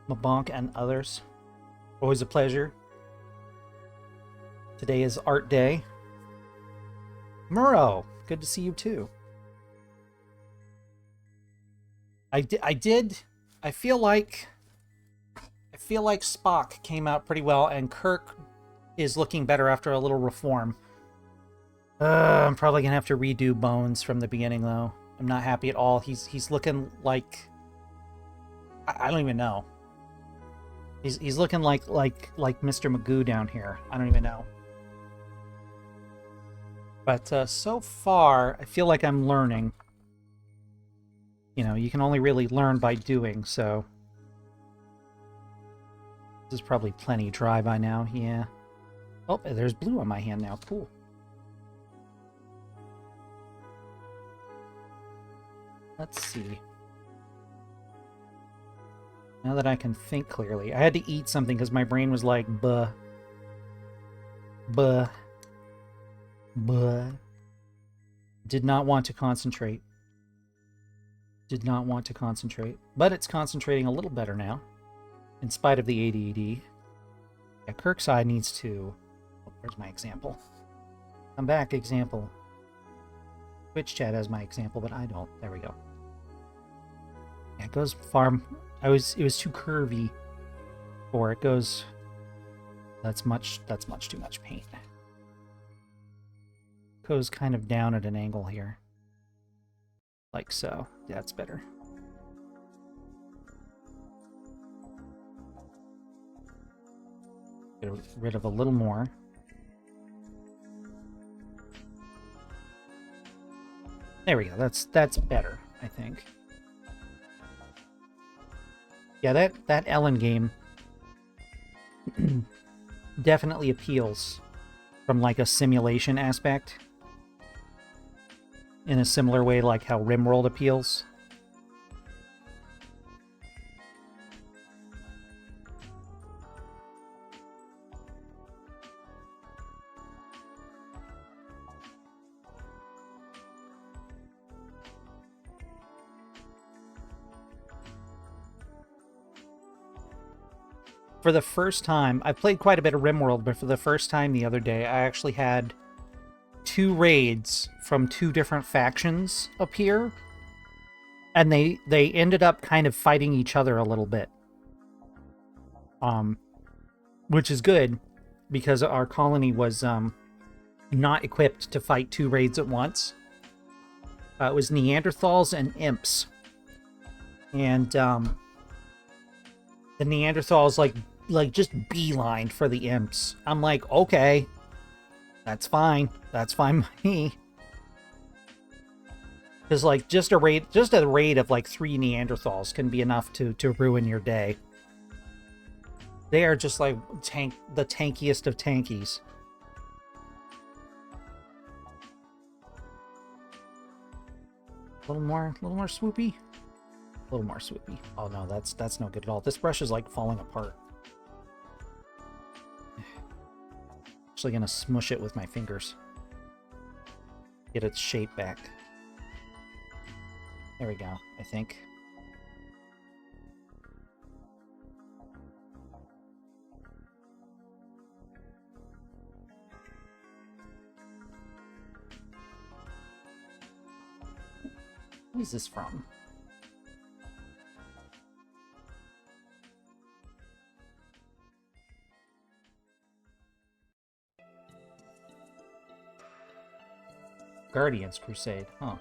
Mabonk and others. Always a pleasure. Today is Art Day. Murrow, good to see you too. I feel like Spock came out pretty well, and Kirk is looking better after a little reform. I'm probably gonna have to redo Bones from the beginning, though. I'm not happy at all. He's looking like I don't even know. He's looking like Mr. Magoo down here. I don't even know. But so far, I feel like I'm learning. You know, you can only really learn by doing, so... This is probably plenty dry by now, yeah. Oh, there's blue on my hand now, cool. Let's see. Now that I can think clearly. I had to eat something because my brain was like, buh. Buh. Buh. Did not want to concentrate. Did not want to concentrate. But it's concentrating a little better now. In spite of the ADD. Yeah, Kirkside needs to... Oh, where's my example? Come back, example. Twitch chat has my example, but I don't. There we go. Yeah, it goes far... It was too curvy for it. Goes... That's much too much paint. Goes kind of down at an angle here. Like so. That's better. Get rid of a little more. There we go. That's better, I think. Yeah, that Ellen game definitely appeals from like a simulation aspect. In a similar way like how RimWorld appeals. For the first time, I played quite a bit of RimWorld, but for the first time the other day, I actually had 2 raids from 2 different factions appear, and they ended up kind of fighting each other a little bit. Which is good, because our colony was not equipped to fight 2 raids at once. It was Neanderthals and Imps. And the Neanderthals like just beelined for the Imps. I'm like, okay, that's fine. That's fine by me. Because like just a raid of like 3 Neanderthals can be enough to ruin your day. They are just like the tankiest of tankies. A little more swoopy. A little more swoopy. Oh no, that's no good at all. This brush is like falling apart. Actually gonna smush it with my fingers. Get its shape back. There we go, I think. What is this from? Guardians Crusade, huh?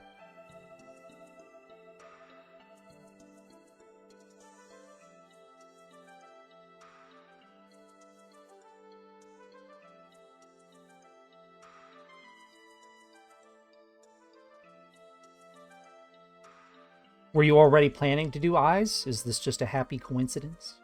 Were you already planning to do eyes? Is this just a happy coincidence?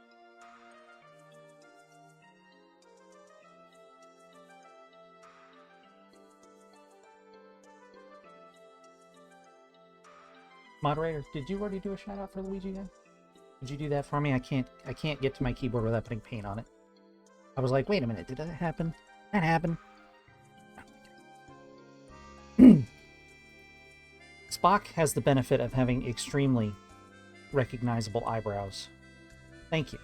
Moderator, did you already do a shout out for Luigi then? Did you do that for me? I can't get to my keyboard without putting paint on it. I was like, wait a minute, did that happen? That happened. Spock has the benefit of having extremely recognizable eyebrows. Thank you.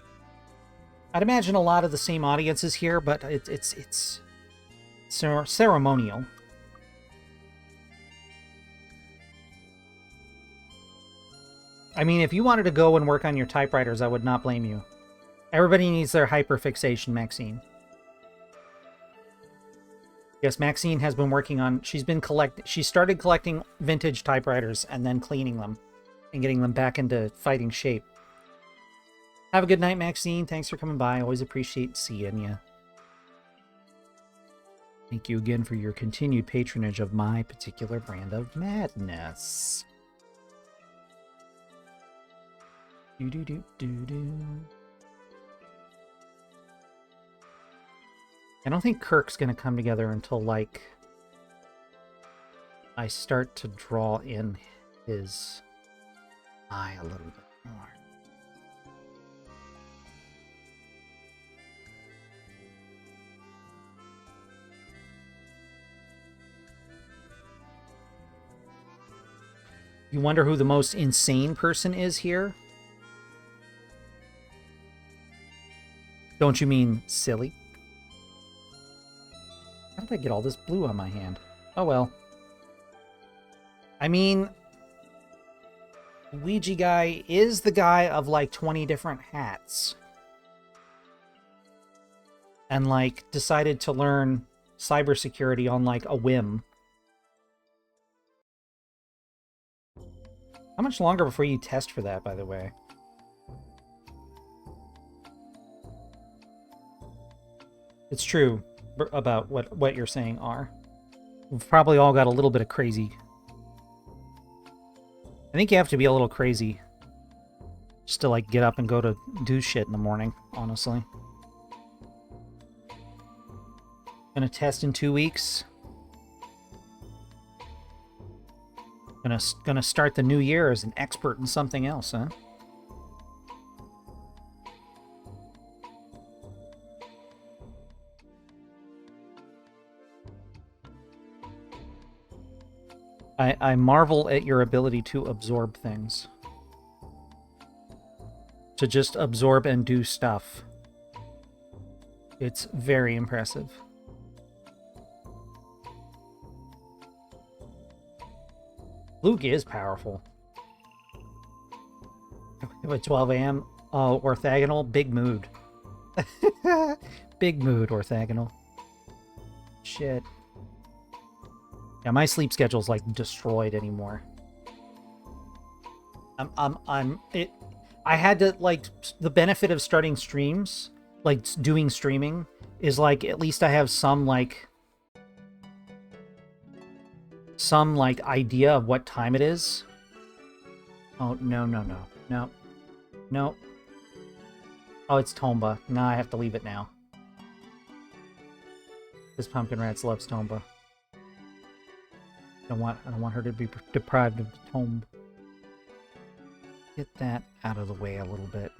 I'd imagine a lot of the same audiences here, but it's ceremonial. I mean, if you wanted to go and work on your typewriters, I would not blame you. Everybody needs their hyperfixation, Maxine. Yes, Maxine has been working on... She started collecting vintage typewriters and then cleaning them and getting them back into fighting shape. Have a good night, Maxine. Thanks for coming by. Always appreciate seeing you. Thank you again for your continued patronage of my particular brand of madness. Do-do-do-do-do. I don't think Kirk's going to come together until, like, I start to draw in his eye a little bit more. You wonder who the most insane person is here? Don't you mean silly? How did I get all this blue on my hand? Oh well. I mean, Ouija guy is the guy of like 20 different hats. And like decided to learn cybersecurity on like a whim. How much longer before you test for that, by the way? It's true about what you're saying, R. We've probably all got a little bit of crazy. I think you have to be a little crazy just to, like, get up and go to do shit in the morning, honestly. Gonna test in 2 weeks. Gonna start the new year as an expert in something else, huh? I marvel at your ability to absorb things. To just absorb and do stuff. It's very impressive. Luke is powerful. At 12 a.m. Oh, orthogonal, big mood. Big mood, orthogonal. Shit. Yeah, my sleep schedule's like destroyed anymore. I had to, like, the benefit of starting streams, like doing streaming, is like at least I have some idea of what time it is. Oh, no. Oh, it's Tomba. No, I have to leave it now. This pumpkin rats loves Tomba. I don't want her to be deprived of the tomb. Get that out of the way a little bit.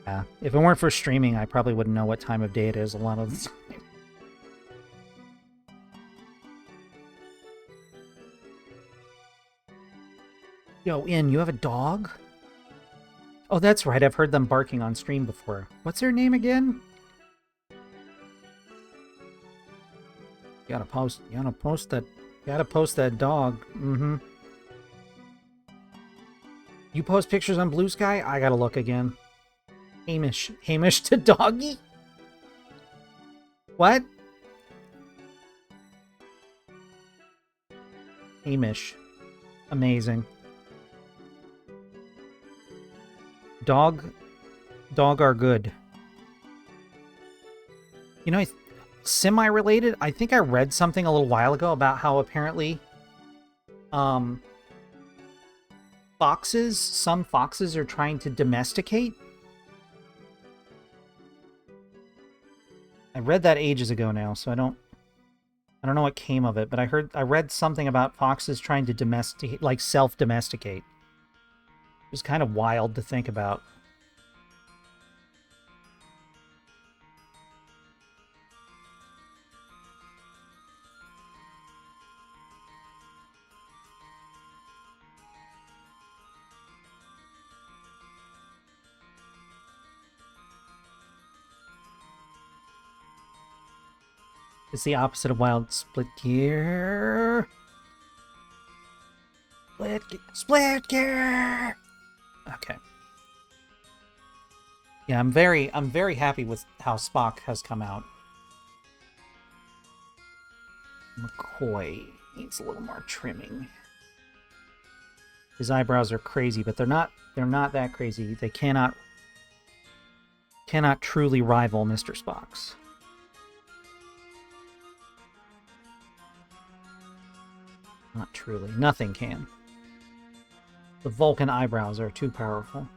Yeah, if it weren't for streaming, I probably wouldn't know what time of day it is a lot of the time. Yo, In, you have a dog? Oh, that's right. I've heard them barking on stream before. What's her name again? You gotta post that dog. Mm-hmm. You post pictures on Blue Sky? I gotta look again. Hamish to doggy? What? Amish. Amazing. Dog are good. You know, semi-related, I think I read something a little while ago about how apparently some foxes are trying to domesticate. I read that ages ago now, so I don't know what came of it, but I read something about foxes trying to domesticate, like self-domesticate. It was kind of wild to think about. It's the opposite of wild. Split gear. Split gear. Okay. Yeah, I'm very happy with how Spock has come out. McCoy needs a little more trimming. His eyebrows are crazy, but they're not that crazy. They cannot truly rival Mr. Spock's. Not truly. Nothing can. The Vulcan eyebrows are too powerful.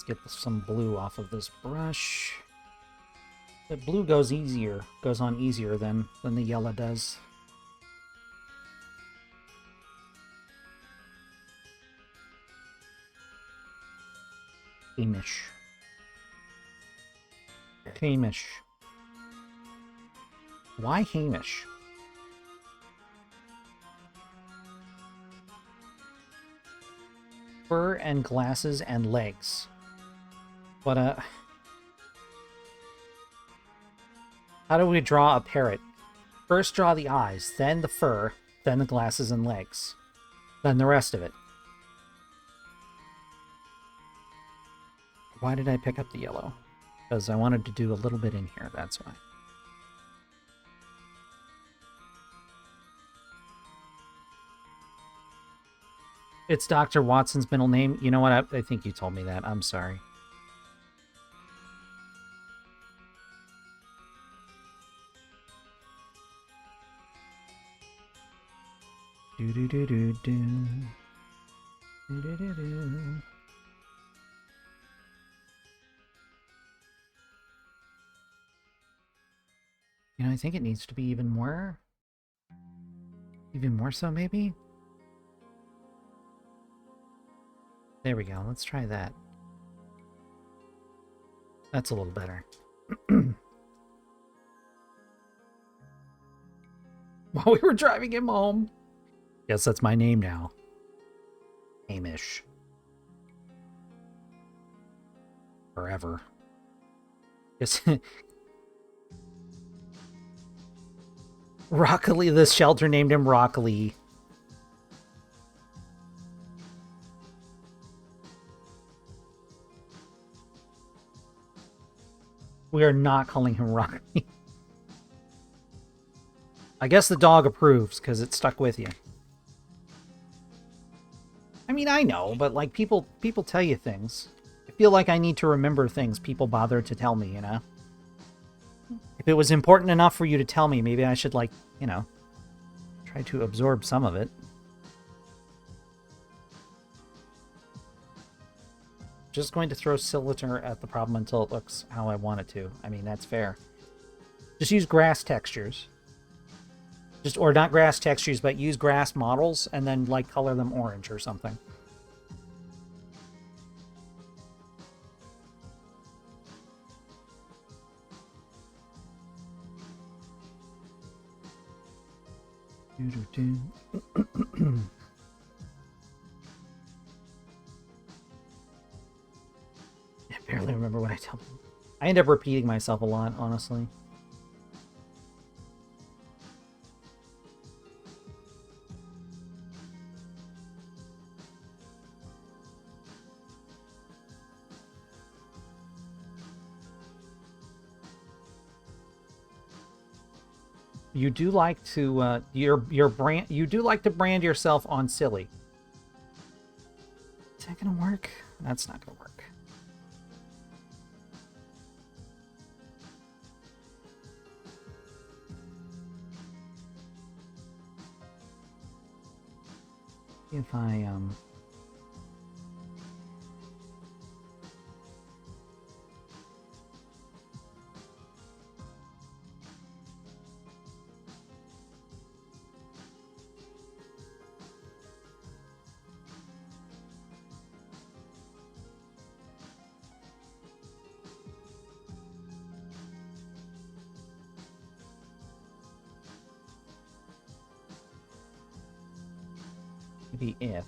Get some blue off of this brush. The blue goes on easier than the yellow does. Hamish. Hamish. Why Hamish? Fur and glasses and legs. But, how do we draw a parrot? First draw the eyes, then the fur, then the glasses and legs. Then the rest of it. Why did I pick up the yellow? Because I wanted to do a little bit in here, that's why. It's Dr. Watson's middle name. You know what? I think you told me that. I'm sorry. Do do do do do. Do do do do. You know, I think it needs to be even more so, maybe? There we go. Let's try that. That's a little better. While we were driving him home. Yes, that's my name now. Hamish. Forever. Yes. Rockley, the shelter named him Rockley. We are not calling him Rockley. I guess the dog approves because it stuck with you. I mean, I know, but like people tell you things. I feel like I need to remember things people bother to tell me, you know? If it was important enough for you to tell me, maybe I should, like, you know, try to absorb some of it. Just going to throw Siliter at the problem until it looks how I want it to. I mean, that's fair. Just use grass textures. Or not grass textures, but use grass models and then, like, color them orange or something. I barely remember what I tell them. I end up repeating myself a lot, honestly. You do like to your brand. You do like to brand yourself on silly. Is that gonna work? That's not gonna work. If I maybe if.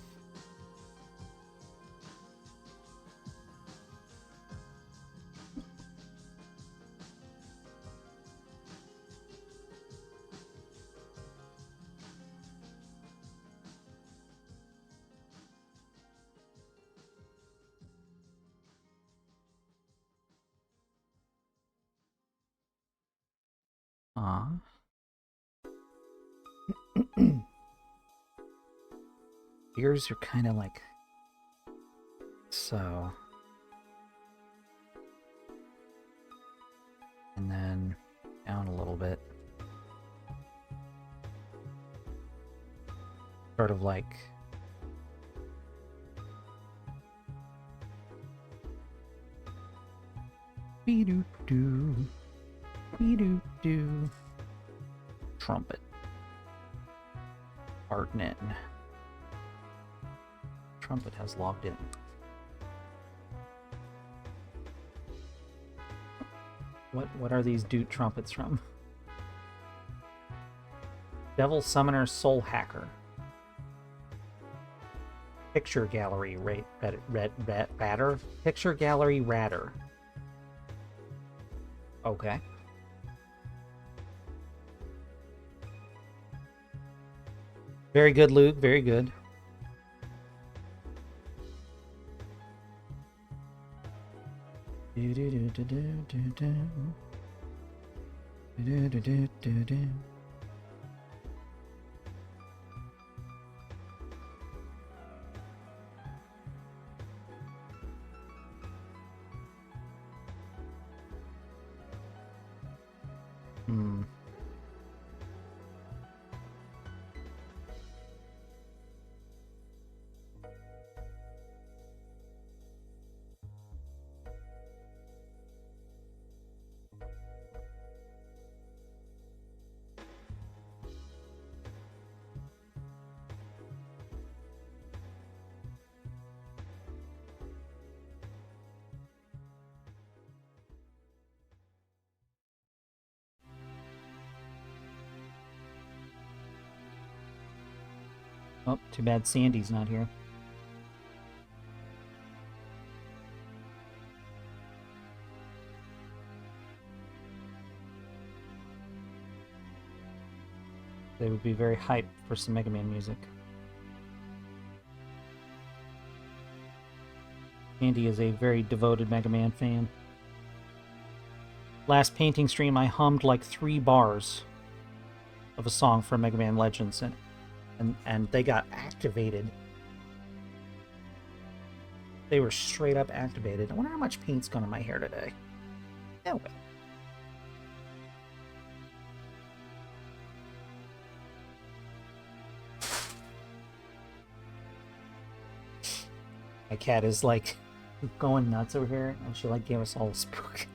Ears are kind of like so. And then down a little bit. Sort of like be-doo-doo, be-doo-doo. Trumpet. Artnet. Trumpet has logged in. What are these Doot trumpets from? Devil Summoner Soul Hacker. Picture Gallery Ratter. Picture Gallery Ratter. Okay. Very good, Luke. Very good. Oh, too bad Sandy's not here. They would be very hyped for some Mega Man music. Sandy is a very devoted Mega Man fan. Last painting stream, I hummed like 3 bars of a song from Mega Man Legends, and they got activated. They were straight up activated. I wonder how much paint's gone on my hair today. Oh well. My cat is like going nuts over here, and she like gave us all a spook.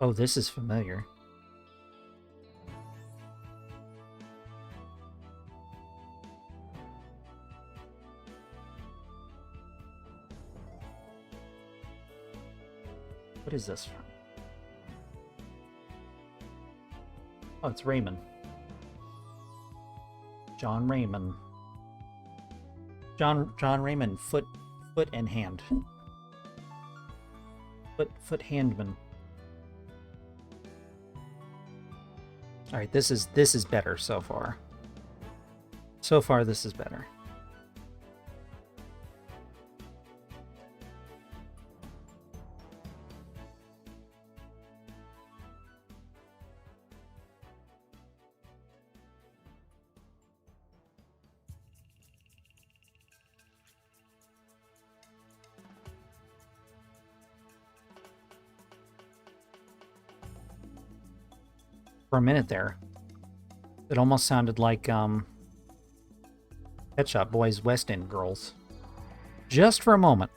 Oh, this is familiar. What is this? Oh, it's Raymond. John Raymond. John Raymond, foot and hand. Foot handman. All right, this is better so far. So far, this is better. For a minute there, it almost sounded like Pet Shop Boys West End Girls. Just for a moment.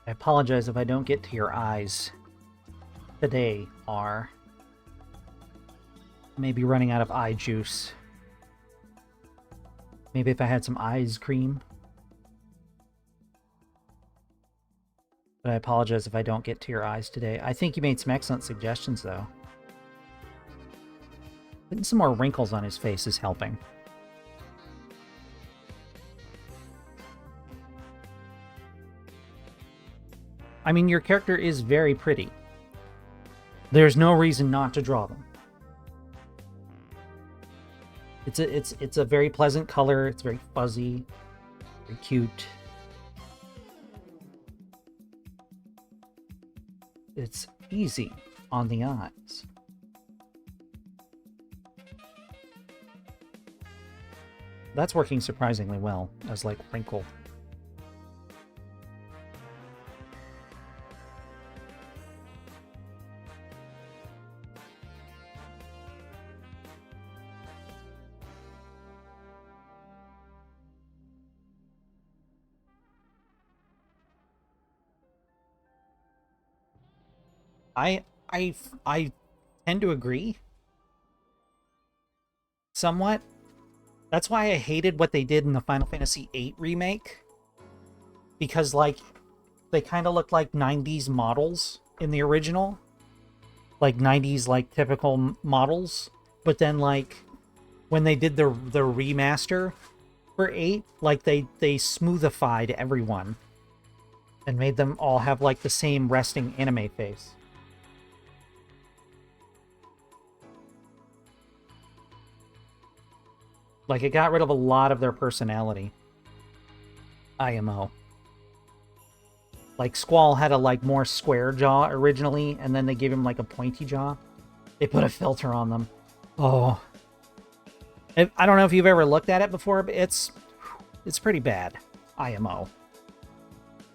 I apologize if I don't get to your eyes today, R. Maybe running out of eye juice. Maybe if I had some eyes cream. But I apologize if I don't get to your eyes today. I think you made some excellent suggestions, though. Putting some more wrinkles on his face is helping. I mean, your character is very pretty. There's no reason not to draw them. It's a very pleasant color. It's very fuzzy, very cute. It's easy on the eyes. That's working surprisingly well as like wrinkle. I tend to agree. Somewhat. That's why I hated what they did in the Final Fantasy VIII remake. Because, like, they kind of looked like 90s models in the original. Like, 90s, like, typical models. But then, like, when they did the remaster for 8, like, they smoothified everyone. And made them all have, like, the same resting anime face. Like, it got rid of a lot of their personality. IMO. Like, Squall had a, like, more square jaw originally, and then they gave him, like, a pointy jaw. They put a filter on them. Oh. I don't know if you've ever looked at it before, but it's pretty bad. IMO.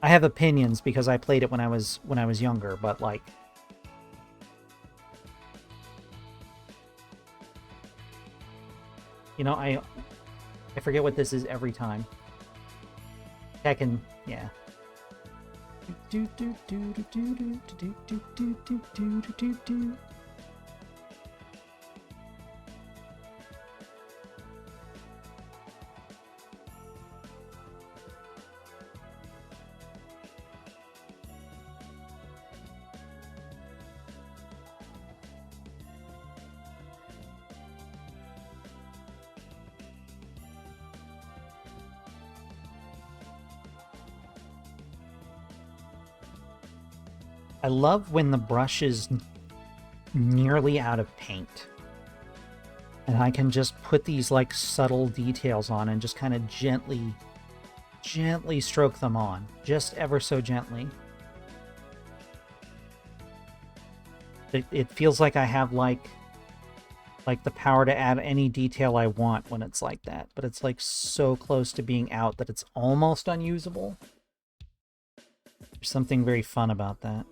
I have opinions because I played it when I was younger, but, like... You know, I forget what this is every time. Tekken, yeah. I love when the brush is nearly out of paint. And I can just put these, like, subtle details on and just kind of gently stroke them on. Just ever so gently. It feels like I have, like the power to add any detail I want when it's like that. But it's, like, so close to being out that it's almost unusable. There's something very fun about that.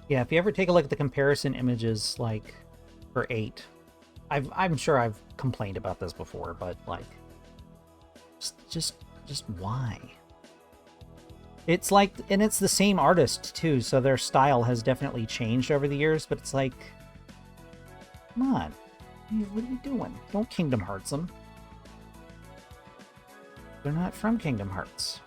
Yeah, if you ever take a look at the comparison images, like, for 8, I'm sure I've complained about this before, but, like, just why? It's like, and it's the same artist, too, so their style has definitely changed over the years, but it's like, come on. What are you doing? Don't Kingdom Hearts them. They're not from Kingdom Hearts.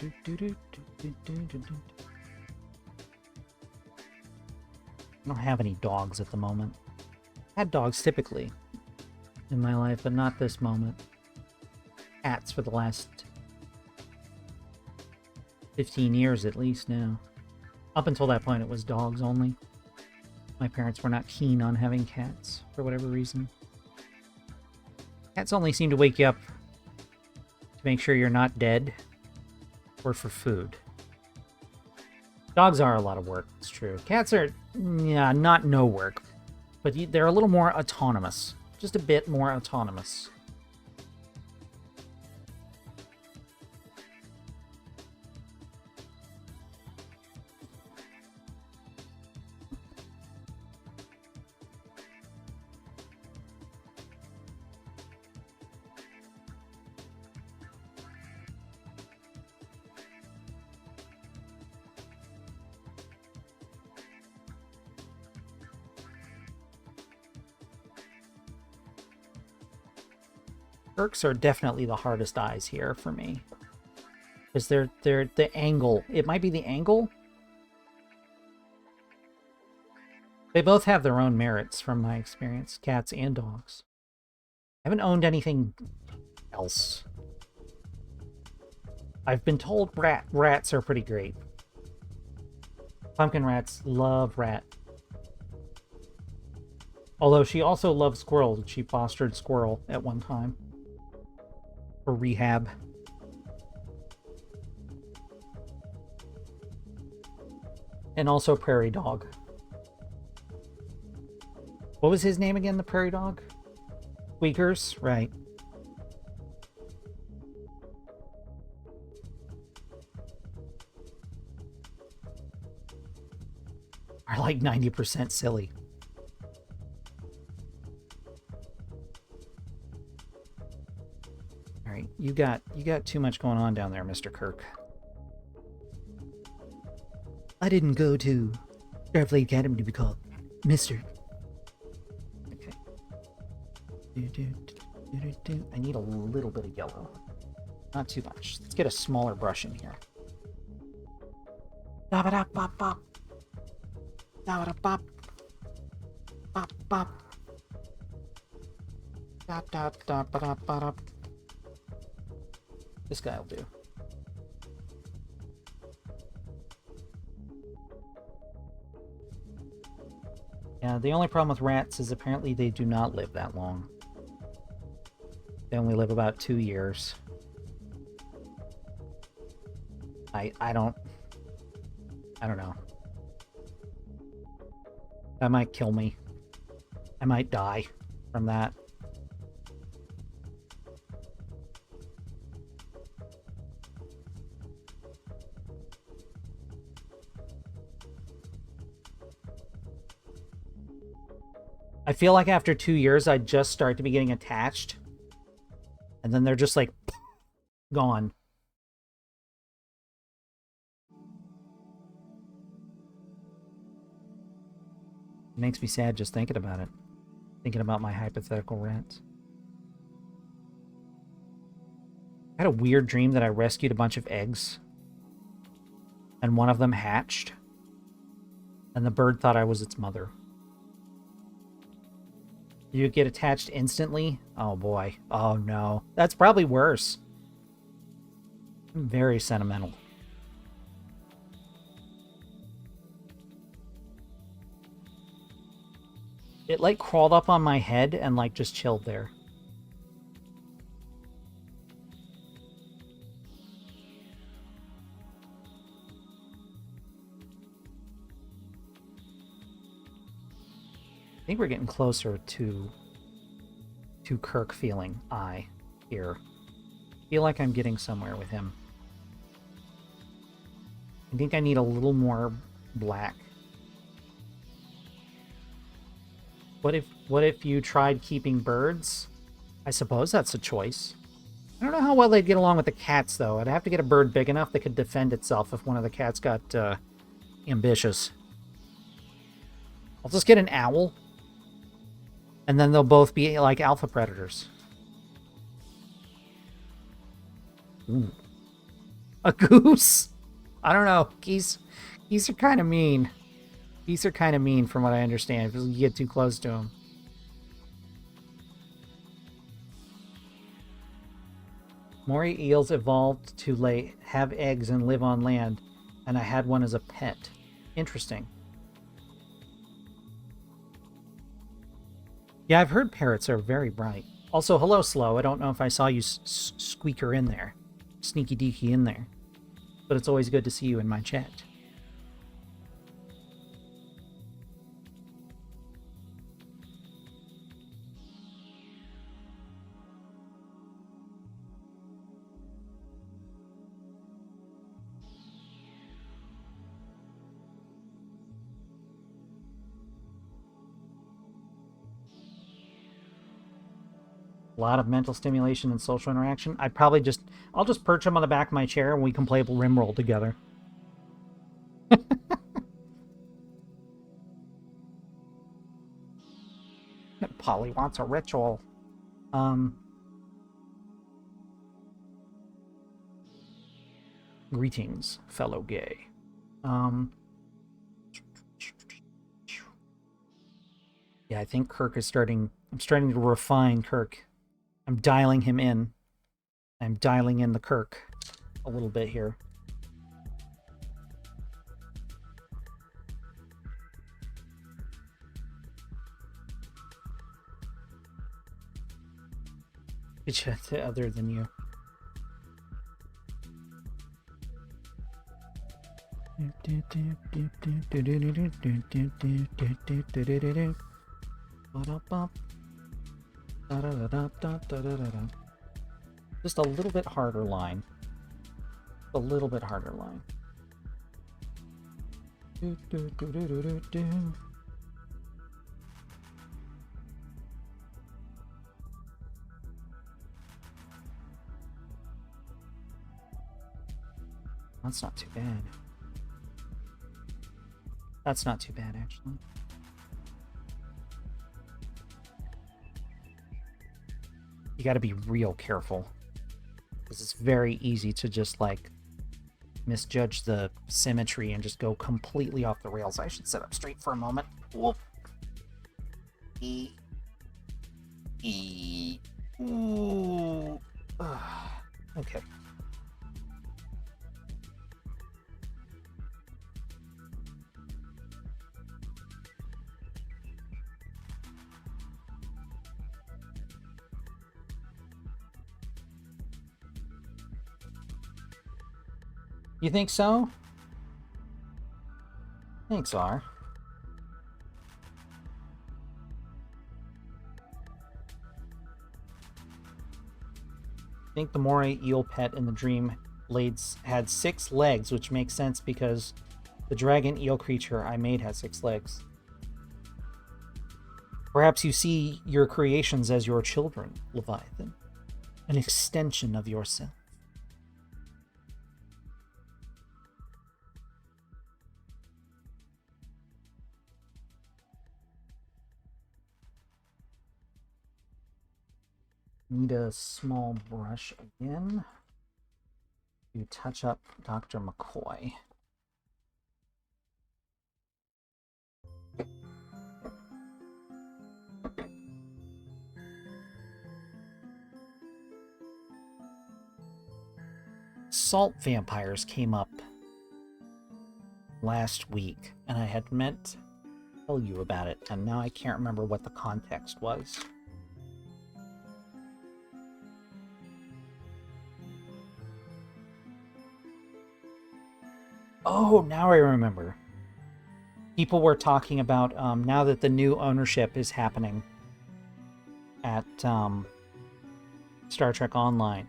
I don't have any dogs at the moment. I had dogs typically in my life, but not this moment. Cats for the last 15 years at least now. Up until that point, it was dogs only. My parents were not keen on having cats for whatever reason. Cats only seem to wake you up to make sure you're not dead or for food. Dogs are a lot of work, it's true. Cats are, yeah, not no work, but they're a little more autonomous. Just a bit more autonomous. Perks are definitely the hardest eyes here for me. Because they're the angle. It might be the angle. They both have their own merits from my experience, cats and dogs. I haven't owned anything else. I've been told rats are pretty great. Pumpkin rats love rat. Although she also loved squirrels. She fostered squirrel at one time. For rehab. And also prairie dog. What was his name again, the prairie dog? Squeakers? Right. Are like 90% silly. Alright, you got too much going on down there, Mr. Kirk. I didn't go to Starfleet Academy to be called Mr. Okay. I need a little bit of yellow. Not too much. Let's get a smaller brush in here. Da-ba-da-bop-bop. Da-ba-da-bop. Bop-bop. Da-da-da-ba-da-ba-da. This guy will do. Yeah, the only problem with rats is apparently they do not live that long. They only live about 2 years. I don't know. That might kill me. I might die from that. I feel like after 2 years, I just start to be getting attached. And then they're just like, gone. It makes me sad just thinking about it. Thinking about my hypothetical rats. I had a weird dream that I rescued a bunch of eggs. And one of them hatched. And the bird thought I was its mother. You get attached instantly? Oh boy. Oh no. That's probably worse. I'm very sentimental. It like crawled up on my head and like just chilled there. I think we're getting closer to Kirk feeling here. Feel like I'm getting somewhere with him. I think I need a little more black. What if you tried keeping birds? I suppose that's a choice. I don't know how well they'd get along with the cats, though. I'd have to get a bird big enough that could defend itself if one of the cats got ambitious. I'll just get an owl. And then they'll both be like alpha predators. Ooh. A goose? I don't know. Geese are kind of mean. Geese are kind of mean from what I understand if you get too close to them. Moray eels evolved to have eggs and live on land, and I had one as a pet. Interesting. Yeah, I've heard parrots are very bright. Also, hello, Slow. I don't know if I saw you squeaker in there. Sneaky deaky in there. But it's always good to see you in my chat. A lot of mental stimulation and social interaction. I'll just perch him on the back of my chair and we can play Rimroll together. Polly wants a ritual. Greetings, fellow gay. Yeah, I think Kirk is I'm starting to refine Kirk. I'm dialing him in. I'm dialing in the Kirk a little bit here. It's other than you. Just a little bit harder line. A little bit harder line. That's not too bad. That's not too bad, actually. You gotta be real careful. Because it's very easy to just, like, misjudge the symmetry and just go completely off the rails. I should sit up straight for a moment. Whoop. Ooh. Okay. You think so? Thanks, R. I think the Moray eel pet in the dream had 6 legs, which makes sense because the dragon eel creature I made has 6 legs. Perhaps you see your creations as your children, Leviathan. An extension of yourself. Need a small brush again to touch up Dr. McCoy. Salt vampires came up last week, and I had meant to tell you about it, and now I can't remember what the context was. Oh, now I remember. People were talking about, now that the new ownership is happening at Star Trek Online,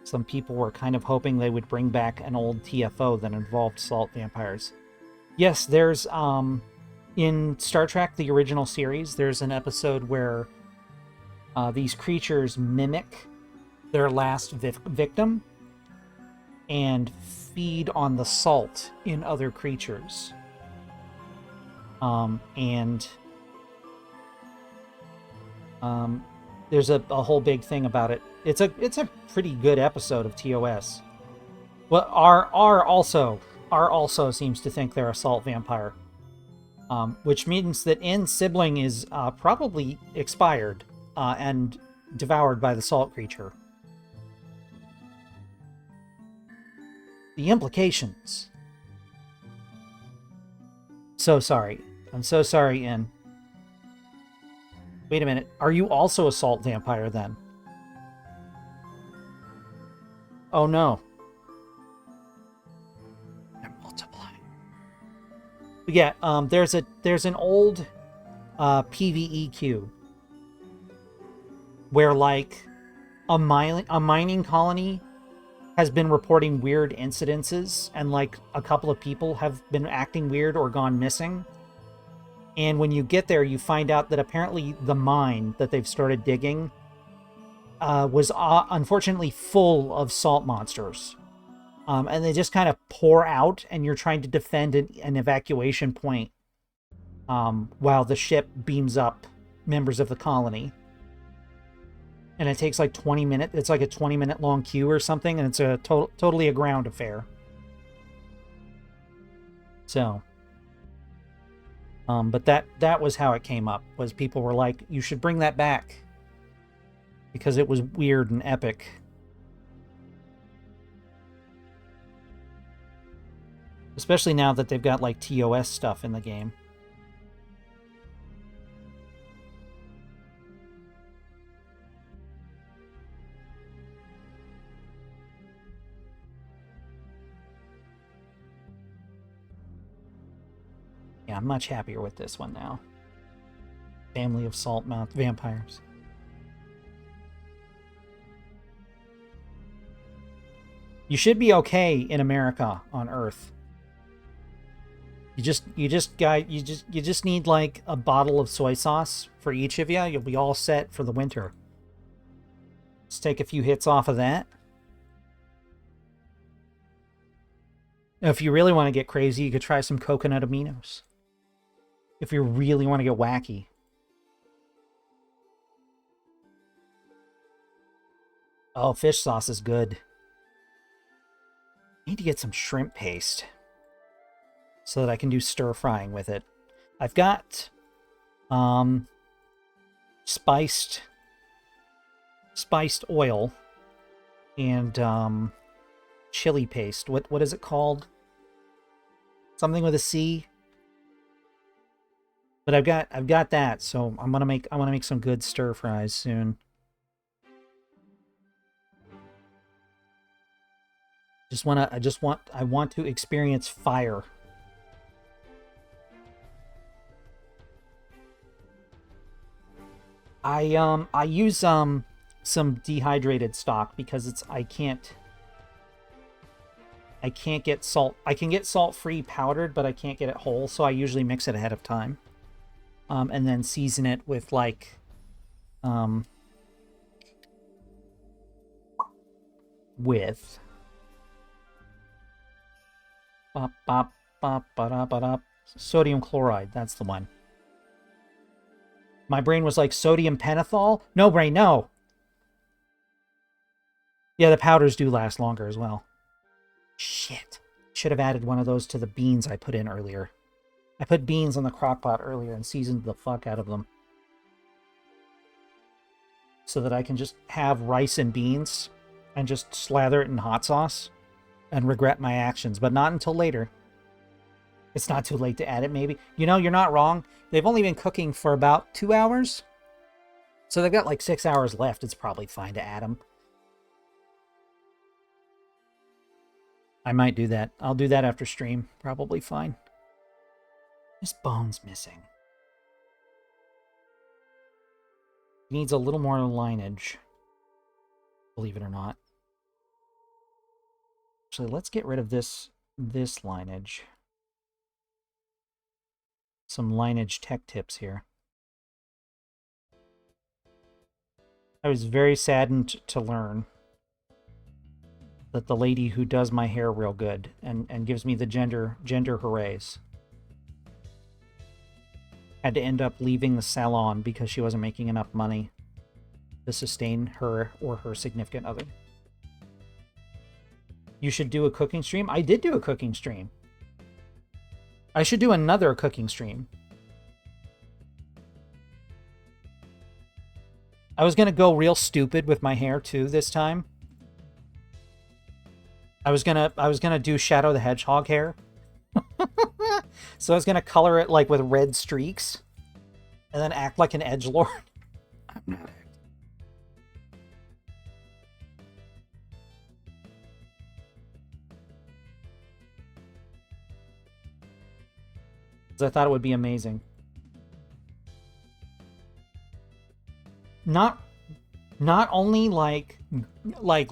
some people were kind of hoping they would bring back an old TFO that involved salt vampires. Yes, there's, in Star Trek, the original series, there's an episode where these creatures mimic their last victim and feed on the salt in other creatures. There's a whole big thing about it. It's a pretty good episode of TOS. Well, R also seems to think they're a salt vampire, which means that N's sibling is probably expired and devoured by the salt creature. The implications. So sorry. I'm so sorry, N. Wait a minute. Are you also a salt vampire, then? Oh, no. They're multiplying. But yeah, there's an old PvE queue where, like, a mining colony has been reporting weird incidences, and, like, a couple of people have been acting weird or gone missing. And when you get there, you find out that apparently the mine that they've started digging was unfortunately full of salt monsters. And they just kind of pour out, and you're trying to defend an evacuation point while the ship beams up members of the colony. And it takes like 20 minutes. It's like a 20-minute long queue or something, and it's a totally a ground affair. So... but that was how it came up, was people were like, you should bring that back, because it was weird and epic. Especially now that they've got, like, TOS stuff in the game. Yeah, I'm much happier with this one now. Family of salt mouth vampires. You should be okay in America on Earth. You just need like a bottle of soy sauce for each of you. You'll be all set for the winter. Let's take a few hits off of that. If you really want to get crazy, you could try some coconut aminos. If you really want to get wacky. Oh, fish sauce is good. I need to get some shrimp paste so that I can do stir frying with it. I've got spiced oil and chili paste. What is it called? Something with a C. But I've got that, so I want to make some good stir fries soon. I want to experience fire. I use some dehydrated stock because I can't get salt. I can get salt-free powdered, but I can't get it whole, so I usually mix it ahead of time. And then season it with, like, with sodium chloride. That's the one. My brain was like, sodium pentothal? No, brain, no. Yeah, the powders do last longer as well. Shit. Should have added one of those to the beans I put in earlier. I put beans in the crock pot earlier and seasoned the fuck out of them. So that I can just have rice and beans and just slather it in hot sauce and regret my actions, but not until later. It's not too late to add it, maybe. You know, you're not wrong. They've only been cooking for about 2 hours. So they've got like 6 hours left. It's probably fine to add them. I might do that. I'll do that after stream. Probably fine. This bone's missing. It needs a little more lineage. Believe it or not. Actually, let's get rid of this lineage. Some lineage tech tips here. I was very saddened to learn that the lady who does my hair real good and gives me the gender hoorays had to end up leaving the salon because she wasn't making enough money to sustain her or her significant other. You should do a cooking stream? I did do a cooking stream. I should do another cooking stream. I was going to go real stupid with my hair too this time. I was gonna do Shadow the Hedgehog hair. So I was gonna color it like with red streaks and then act like an edgelord. I'm not acting. Because I thought it would be amazing. Not only like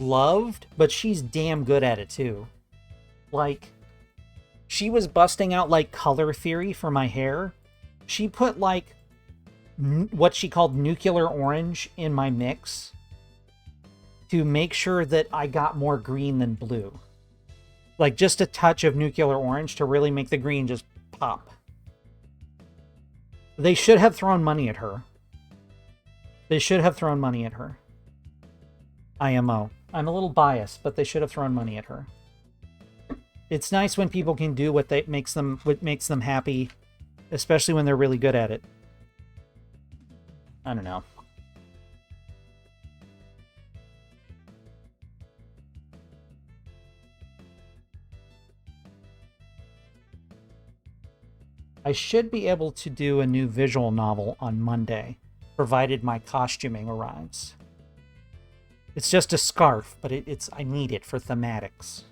loved, but she's damn good at it too. Like, she was busting out like color theory for my hair. She put like what she called nuclear orange in my mix to make sure that I got more green than blue. Like just a touch of nuclear orange to really make the green just pop. They should have thrown money at her. They should have thrown money at her. IMO. I'm a little biased, but they should have thrown money at her. It's nice when people can do what makes them happy, especially when they're really good at it. I don't know. I should be able to do a new visual novel on Monday, provided my costuming arrives. It's just a scarf, but I need it for thematics.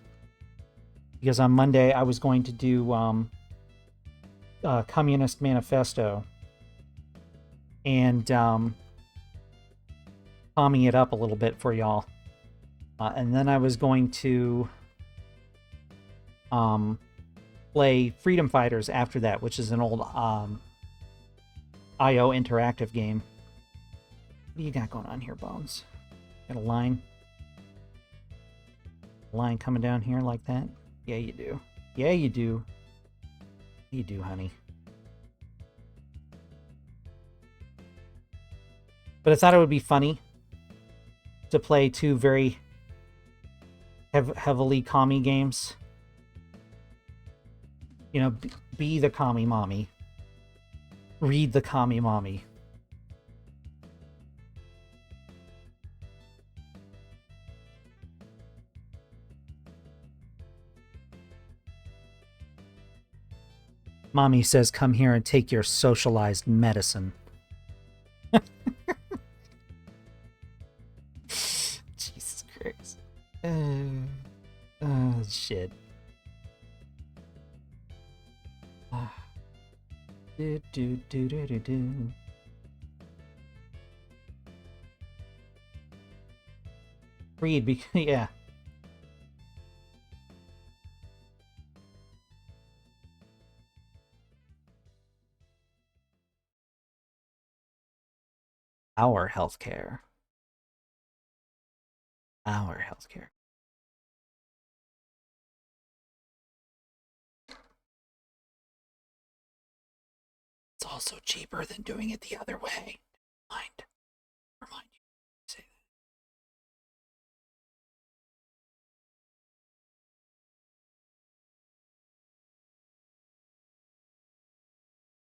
Because on Monday I was going to do Communist Manifesto and palming it up a little bit for y'all. And then I was going to play Freedom Fighters after that, which is an old IO interactive game. What do you got going on here, Bones? Got a line? Line coming down here like that? Yeah, you do. Yeah, you do. You do, honey. But I thought it would be funny to play two very heavily commie games. You know, be the commie mommy. Read the commie mommy. Mommy says, come here and take your socialized medicine. Jesus Christ. Oh, shit. Do. Read, yeah. Our healthcare. Our healthcare. It's all also cheaper than doing it the other way. Mind. Remind you. Say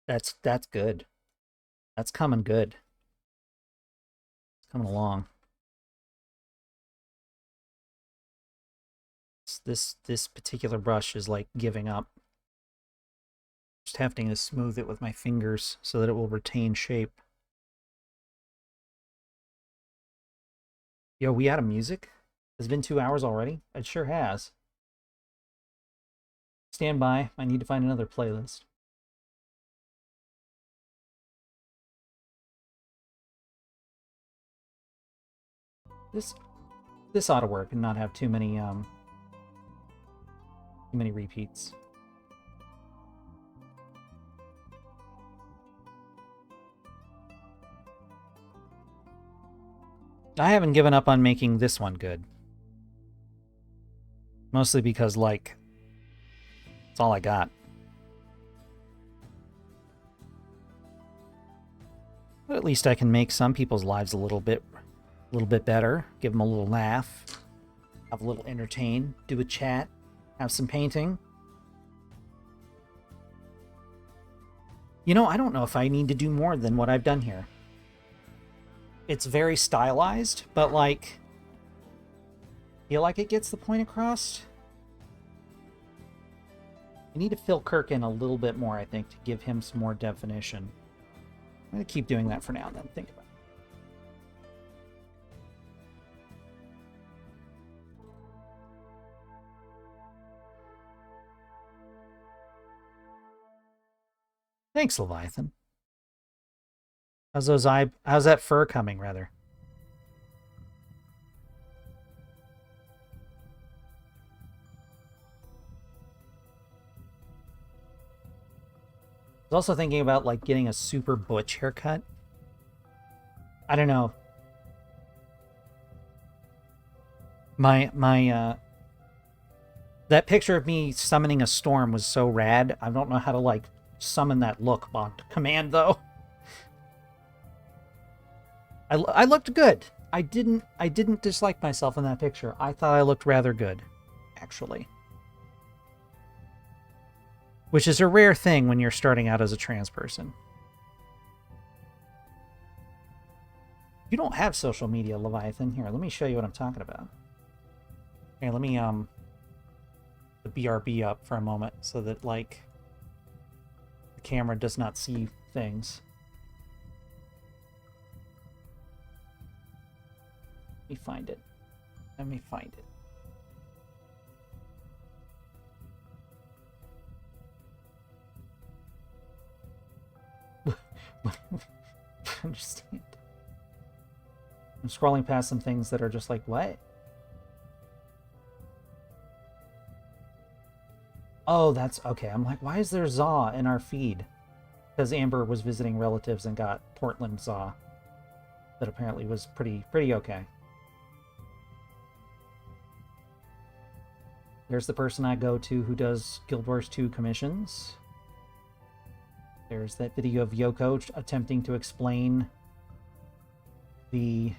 that. That's good. That's coming good. It's coming along. This particular brush is like giving up. Just having to smooth it with my fingers so that it will retain shape. Yo, we out of music? It's been 2 hours already? It sure has. Stand by. I need to find another playlist. This ought to work and not have too many repeats. I haven't given up on making this one good. Mostly because, like, it's all I got. But at least I can make some people's lives a little bit better. Give them a little laugh. Have a little entertain. Do a chat. Have some painting. You know, I don't know if I need to do more than what I've done here. It's very stylized, but, like, feel like it gets the point across. I need to fill Kirk in a little bit more, I think, to give him some more definition. I'm going to keep doing that for now and then think about it. Thanks, Leviathan. How's that fur coming, rather? I was also thinking about, like, getting a super butch haircut. I don't know. That picture of me summoning a storm was so rad. I don't know how to, like, summon that look on command, though. I looked good. I didn't dislike myself in that picture. I thought I looked rather good, actually. Which is a rare thing when you're starting out as a trans person. You don't have social media, Leviathan. Here, let me show you what I'm talking about. Okay, let me the BRB up for a moment so that, like, the camera does not see things. Let me find it. Let me find it. Understand. I'm scrolling past some things that are just like, what? Oh, that's okay. I'm like, why is there Zaw in our feed? Because Amber was visiting relatives and got Portland Zaw. That apparently was pretty okay. There's the person I go to who does Guild Wars 2 commissions. There's that video of Yoko attempting to explain the...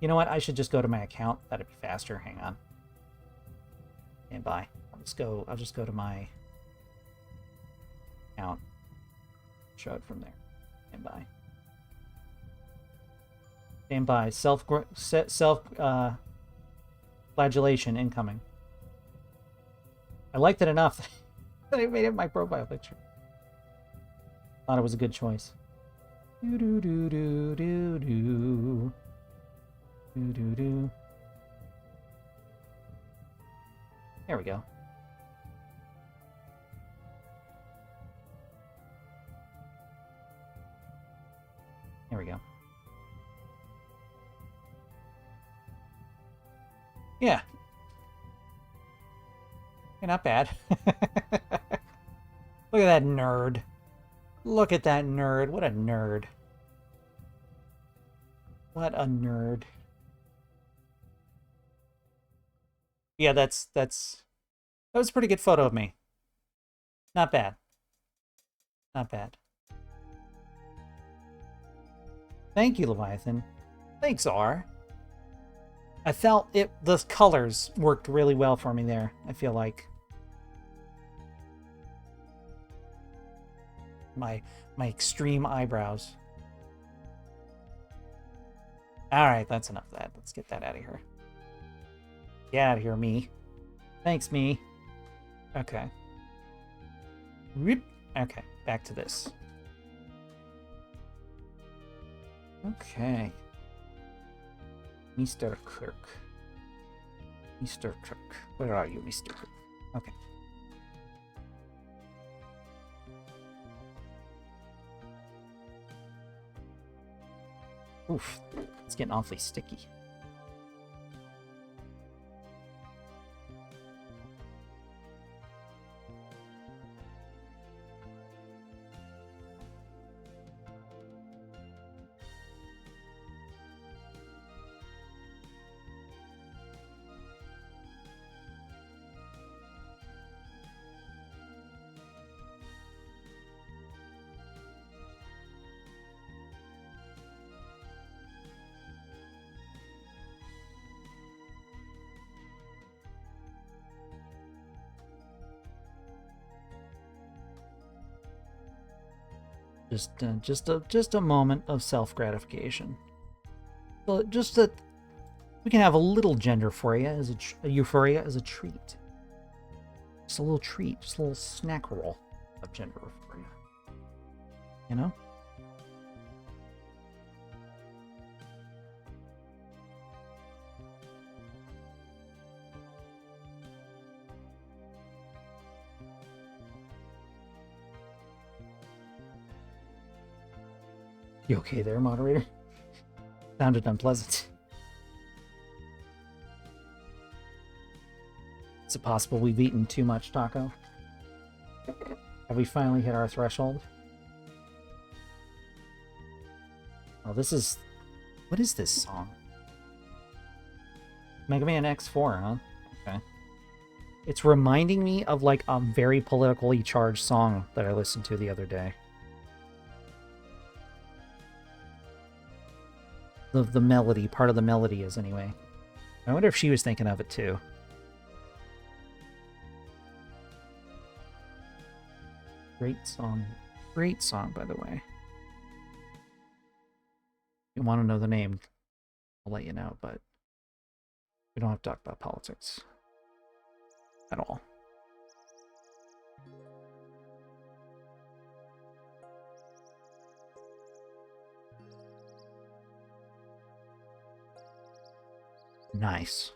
You know what? I should just go to my account. That'd be faster. Hang on. And bye. I'll just go to my account. Show it from there. And bye. And bye. Self flagellation incoming. I liked it enough that I made it my profile picture. Thought it was a good choice. Do do do do do do do do do. There we go. There we go. Yeah. You're not bad. Look at that nerd. Look at that nerd. What a nerd. What a nerd. Yeah, that was a pretty good photo of me. Not bad. Not bad. Thank you, Leviathan. Thanks, R. I felt it. The colors worked really well for me there. I feel like my extreme eyebrows. All right, that's enough of that. Let's get that out of here. Get out of here, me. Thanks, me. Okay. Okay, back to this. Okay. Mr. Kirk. Mr. Kirk. Where are you, Mr. Kirk? Okay. Oof. It's getting awfully sticky. Just a moment of self-gratification. Well, just that we can have a little gender for you as a euphoria as a treat. Just a little treat, just a little snack roll of gender euphoria. You know? You okay there, moderator? Sounded unpleasant. Is it possible we've eaten too much taco? Have we finally hit our threshold? Oh, this is... What is this song? Mega Man X4, huh? Okay. It's reminding me of, like, a very politically charged song that I listened to the other day. The melody, part of the melody is anyway. I wonder if she was thinking of it too. Great song, by the way. If you want to know the name, I'll let you know, but we don't have to talk about politics at all. Nice.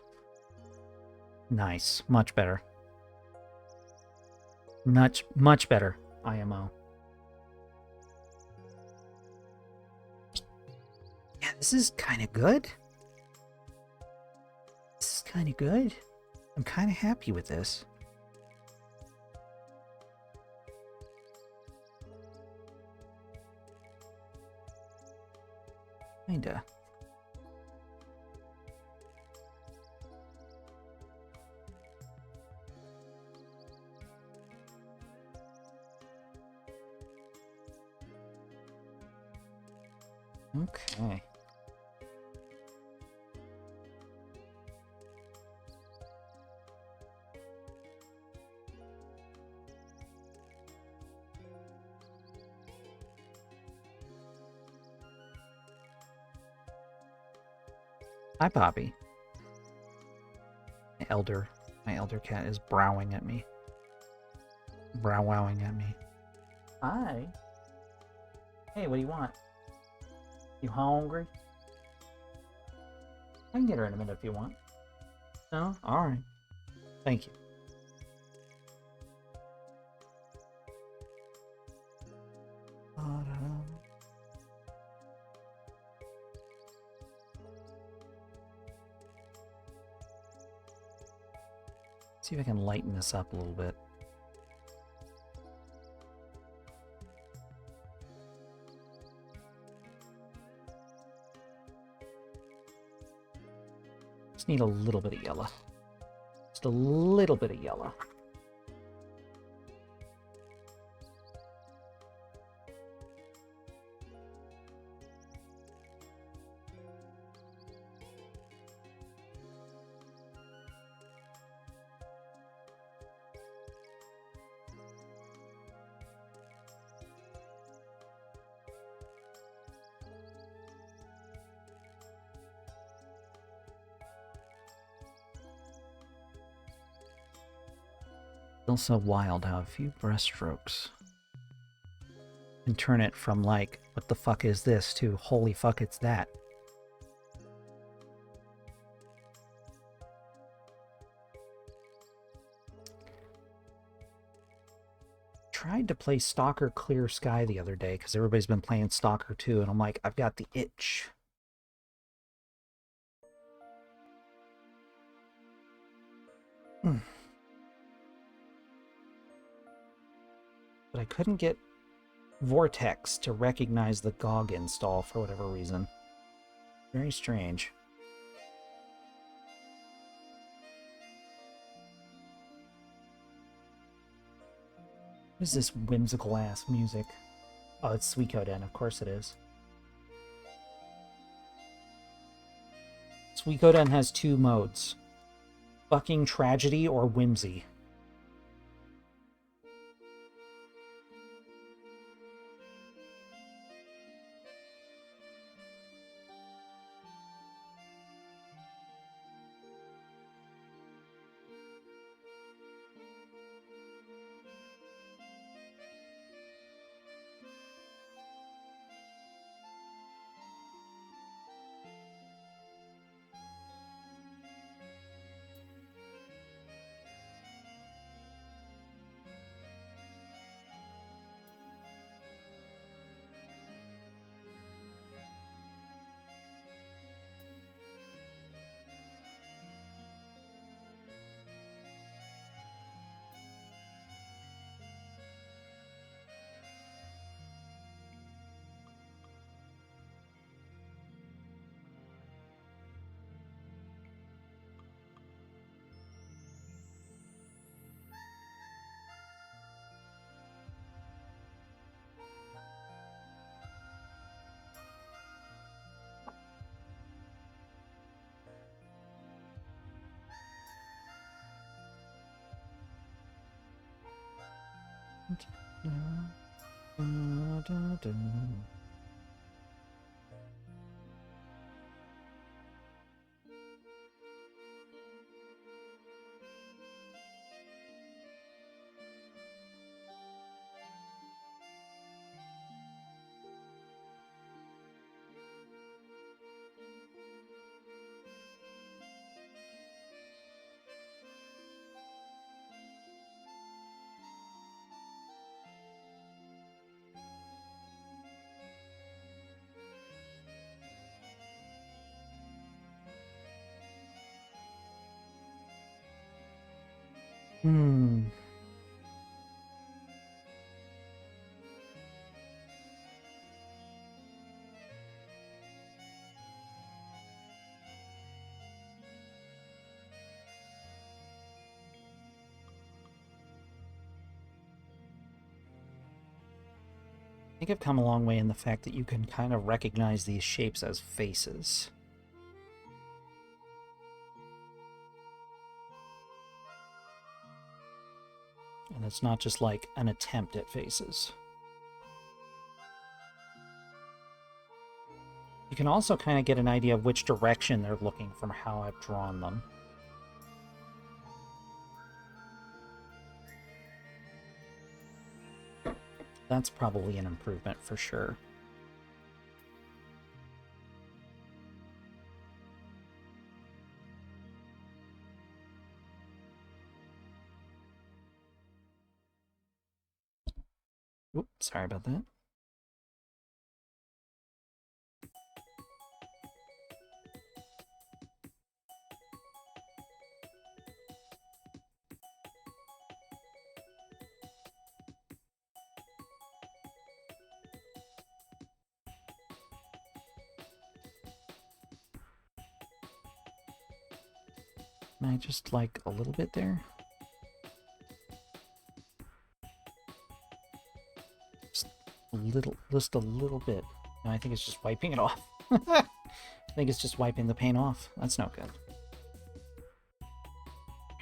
Nice. Much better. Much better, IMO. Yeah, this is kind of good. This is kind of good. I'm kind of happy with this. Kinda. Okay. Hi, Poppy. My elder cat is browing at me. Brow-wowing at me. Hi. Hey, what do you want? You hungry? I can get her in a minute if you want. No? Alright. Thank you. See if I can lighten this up a little bit. Just need a little bit of yellow. Just a little bit of yellow. Still so wild how a few breaststrokes can turn it from like, what the fuck is this, to holy fuck it's that. Tried to play Stalker Clear Sky the other day because everybody's been playing Stalker 2, and I'm like, I've got the itch. But I couldn't get Vortex to recognize the GOG install for whatever reason. Very strange. What is this whimsical ass music? Oh, it's Suikoden, of course it is. Suikoden has two modes. Fucking tragedy or whimsy. I think I've come a long way in the fact that you can kind of recognize these shapes as faces. And it's not just like an attempt at faces. You can also kind of get an idea of which direction they're looking from how I've drawn them. That's probably an improvement for sure. Oops, sorry about that. Can I just like a little bit there? Just a little bit. No, I think it's just wiping it off. I think it's just wiping the paint off. That's no good.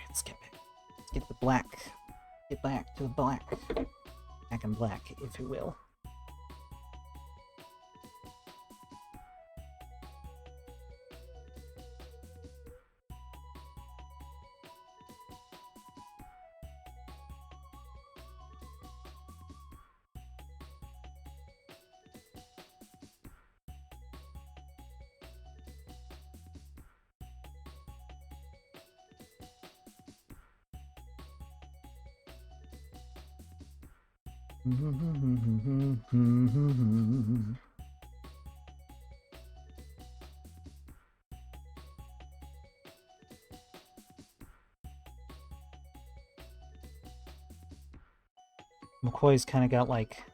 Let's get it. Let's get the black. Get back to the black. Back in black, if you will. McCoy's kind of got like...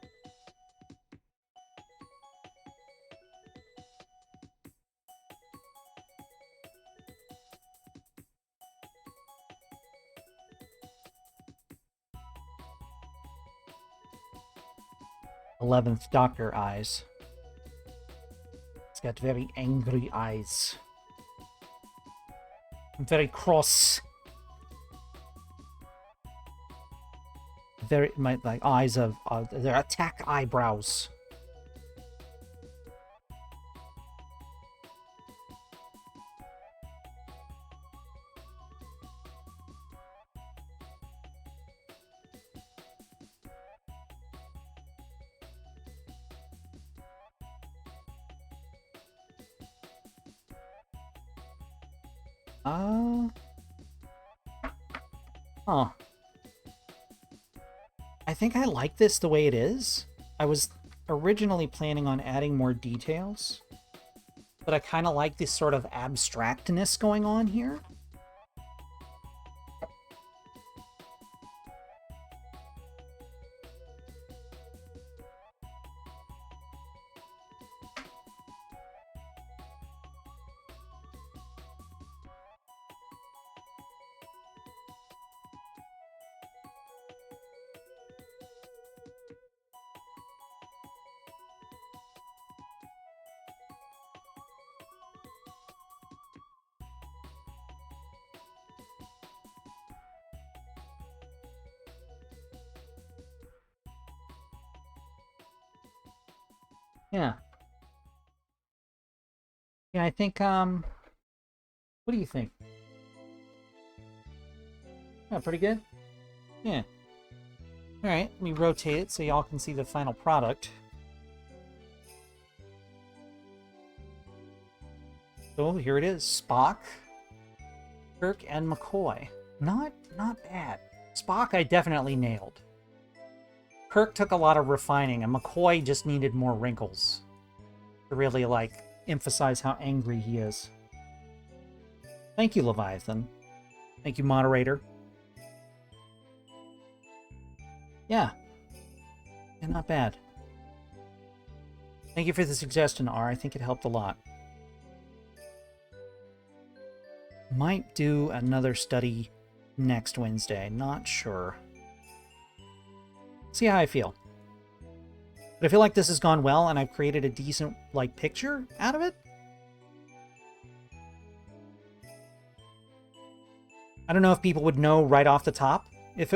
'11th Doctor eyes. It's got very angry eyes. I'm very cross. Very, my like eyes of they're attack eyebrows. Huh. I think I like this the way it is. I was originally planning on adding more details, but I kind of like this sort of abstractness going on here. Yeah. Yeah, I think, what do you think? Oh, pretty good? Yeah. Alright, let me rotate it so y'all can see the final product. So here it is, Spock, Kirk, and McCoy. Not bad. Spock I definitely nailed. Kirk took a lot of refining, and McCoy just needed more wrinkles to really, like, emphasize how angry he is. Thank you, Leviathan. Thank you, moderator. Yeah. Yeah, not bad. Thank you for the suggestion, R. I think it helped a lot. Might do another study next Wednesday. Not sure. See how I feel. But I feel like this has gone well, and I've created a decent, like, picture out of it. I don't know if people would know right off the top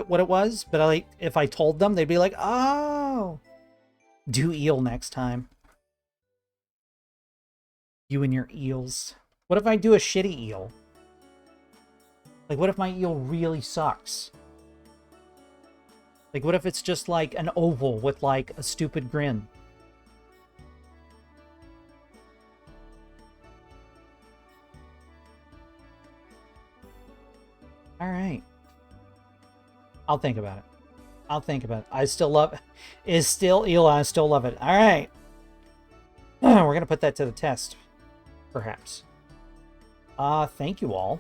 what it was, but if I told them, they'd be like, oh! Do eel next time. You and your eels. What if I do a shitty eel? Like, what if my eel really sucks? Like, what if it's just, like, an oval with, like, a stupid grin? Alright. I'll think about it. I'll think about it. I still love it. Is still eel, I still love it. Alright. We're gonna put that to the test. Perhaps. Thank you all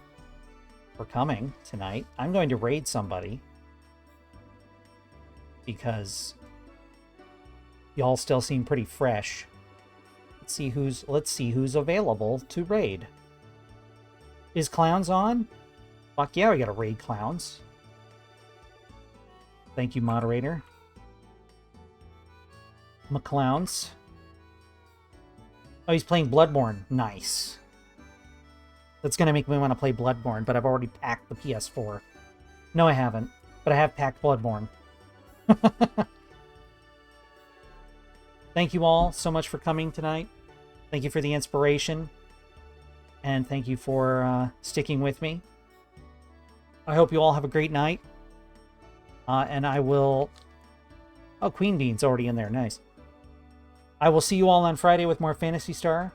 for coming tonight. I'm going to raid somebody, because y'all still seem pretty fresh. Let's see who's available to raid. Is Clowns on? Fuck yeah, we gotta raid Clowns. Thank you, moderator. McClowns. Oh, he's playing Bloodborne. Nice. That's gonna make me want to play Bloodborne, but I've already packed the PS4. No, I haven't, but I have packed Bloodborne. Thank you all so much for coming tonight. Thank you for the inspiration. And thank you for sticking with me. I hope you all have a great night. And I will... Oh, Queen Bean's already in there. Nice. I will see you all on Friday with more Phantasy Star.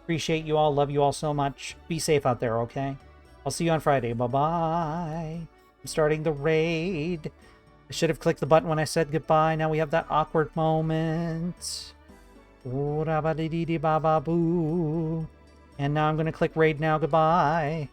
Appreciate you all. Love you all so much. Be safe out there, okay? I'll see you on Friday. Bye-bye. I'm starting the raid. I should have clicked the button when I said goodbye. Now we have that awkward moment. Ooh, da ba dee dee dee ba ba boo. And now I'm going to click raid now. Goodbye.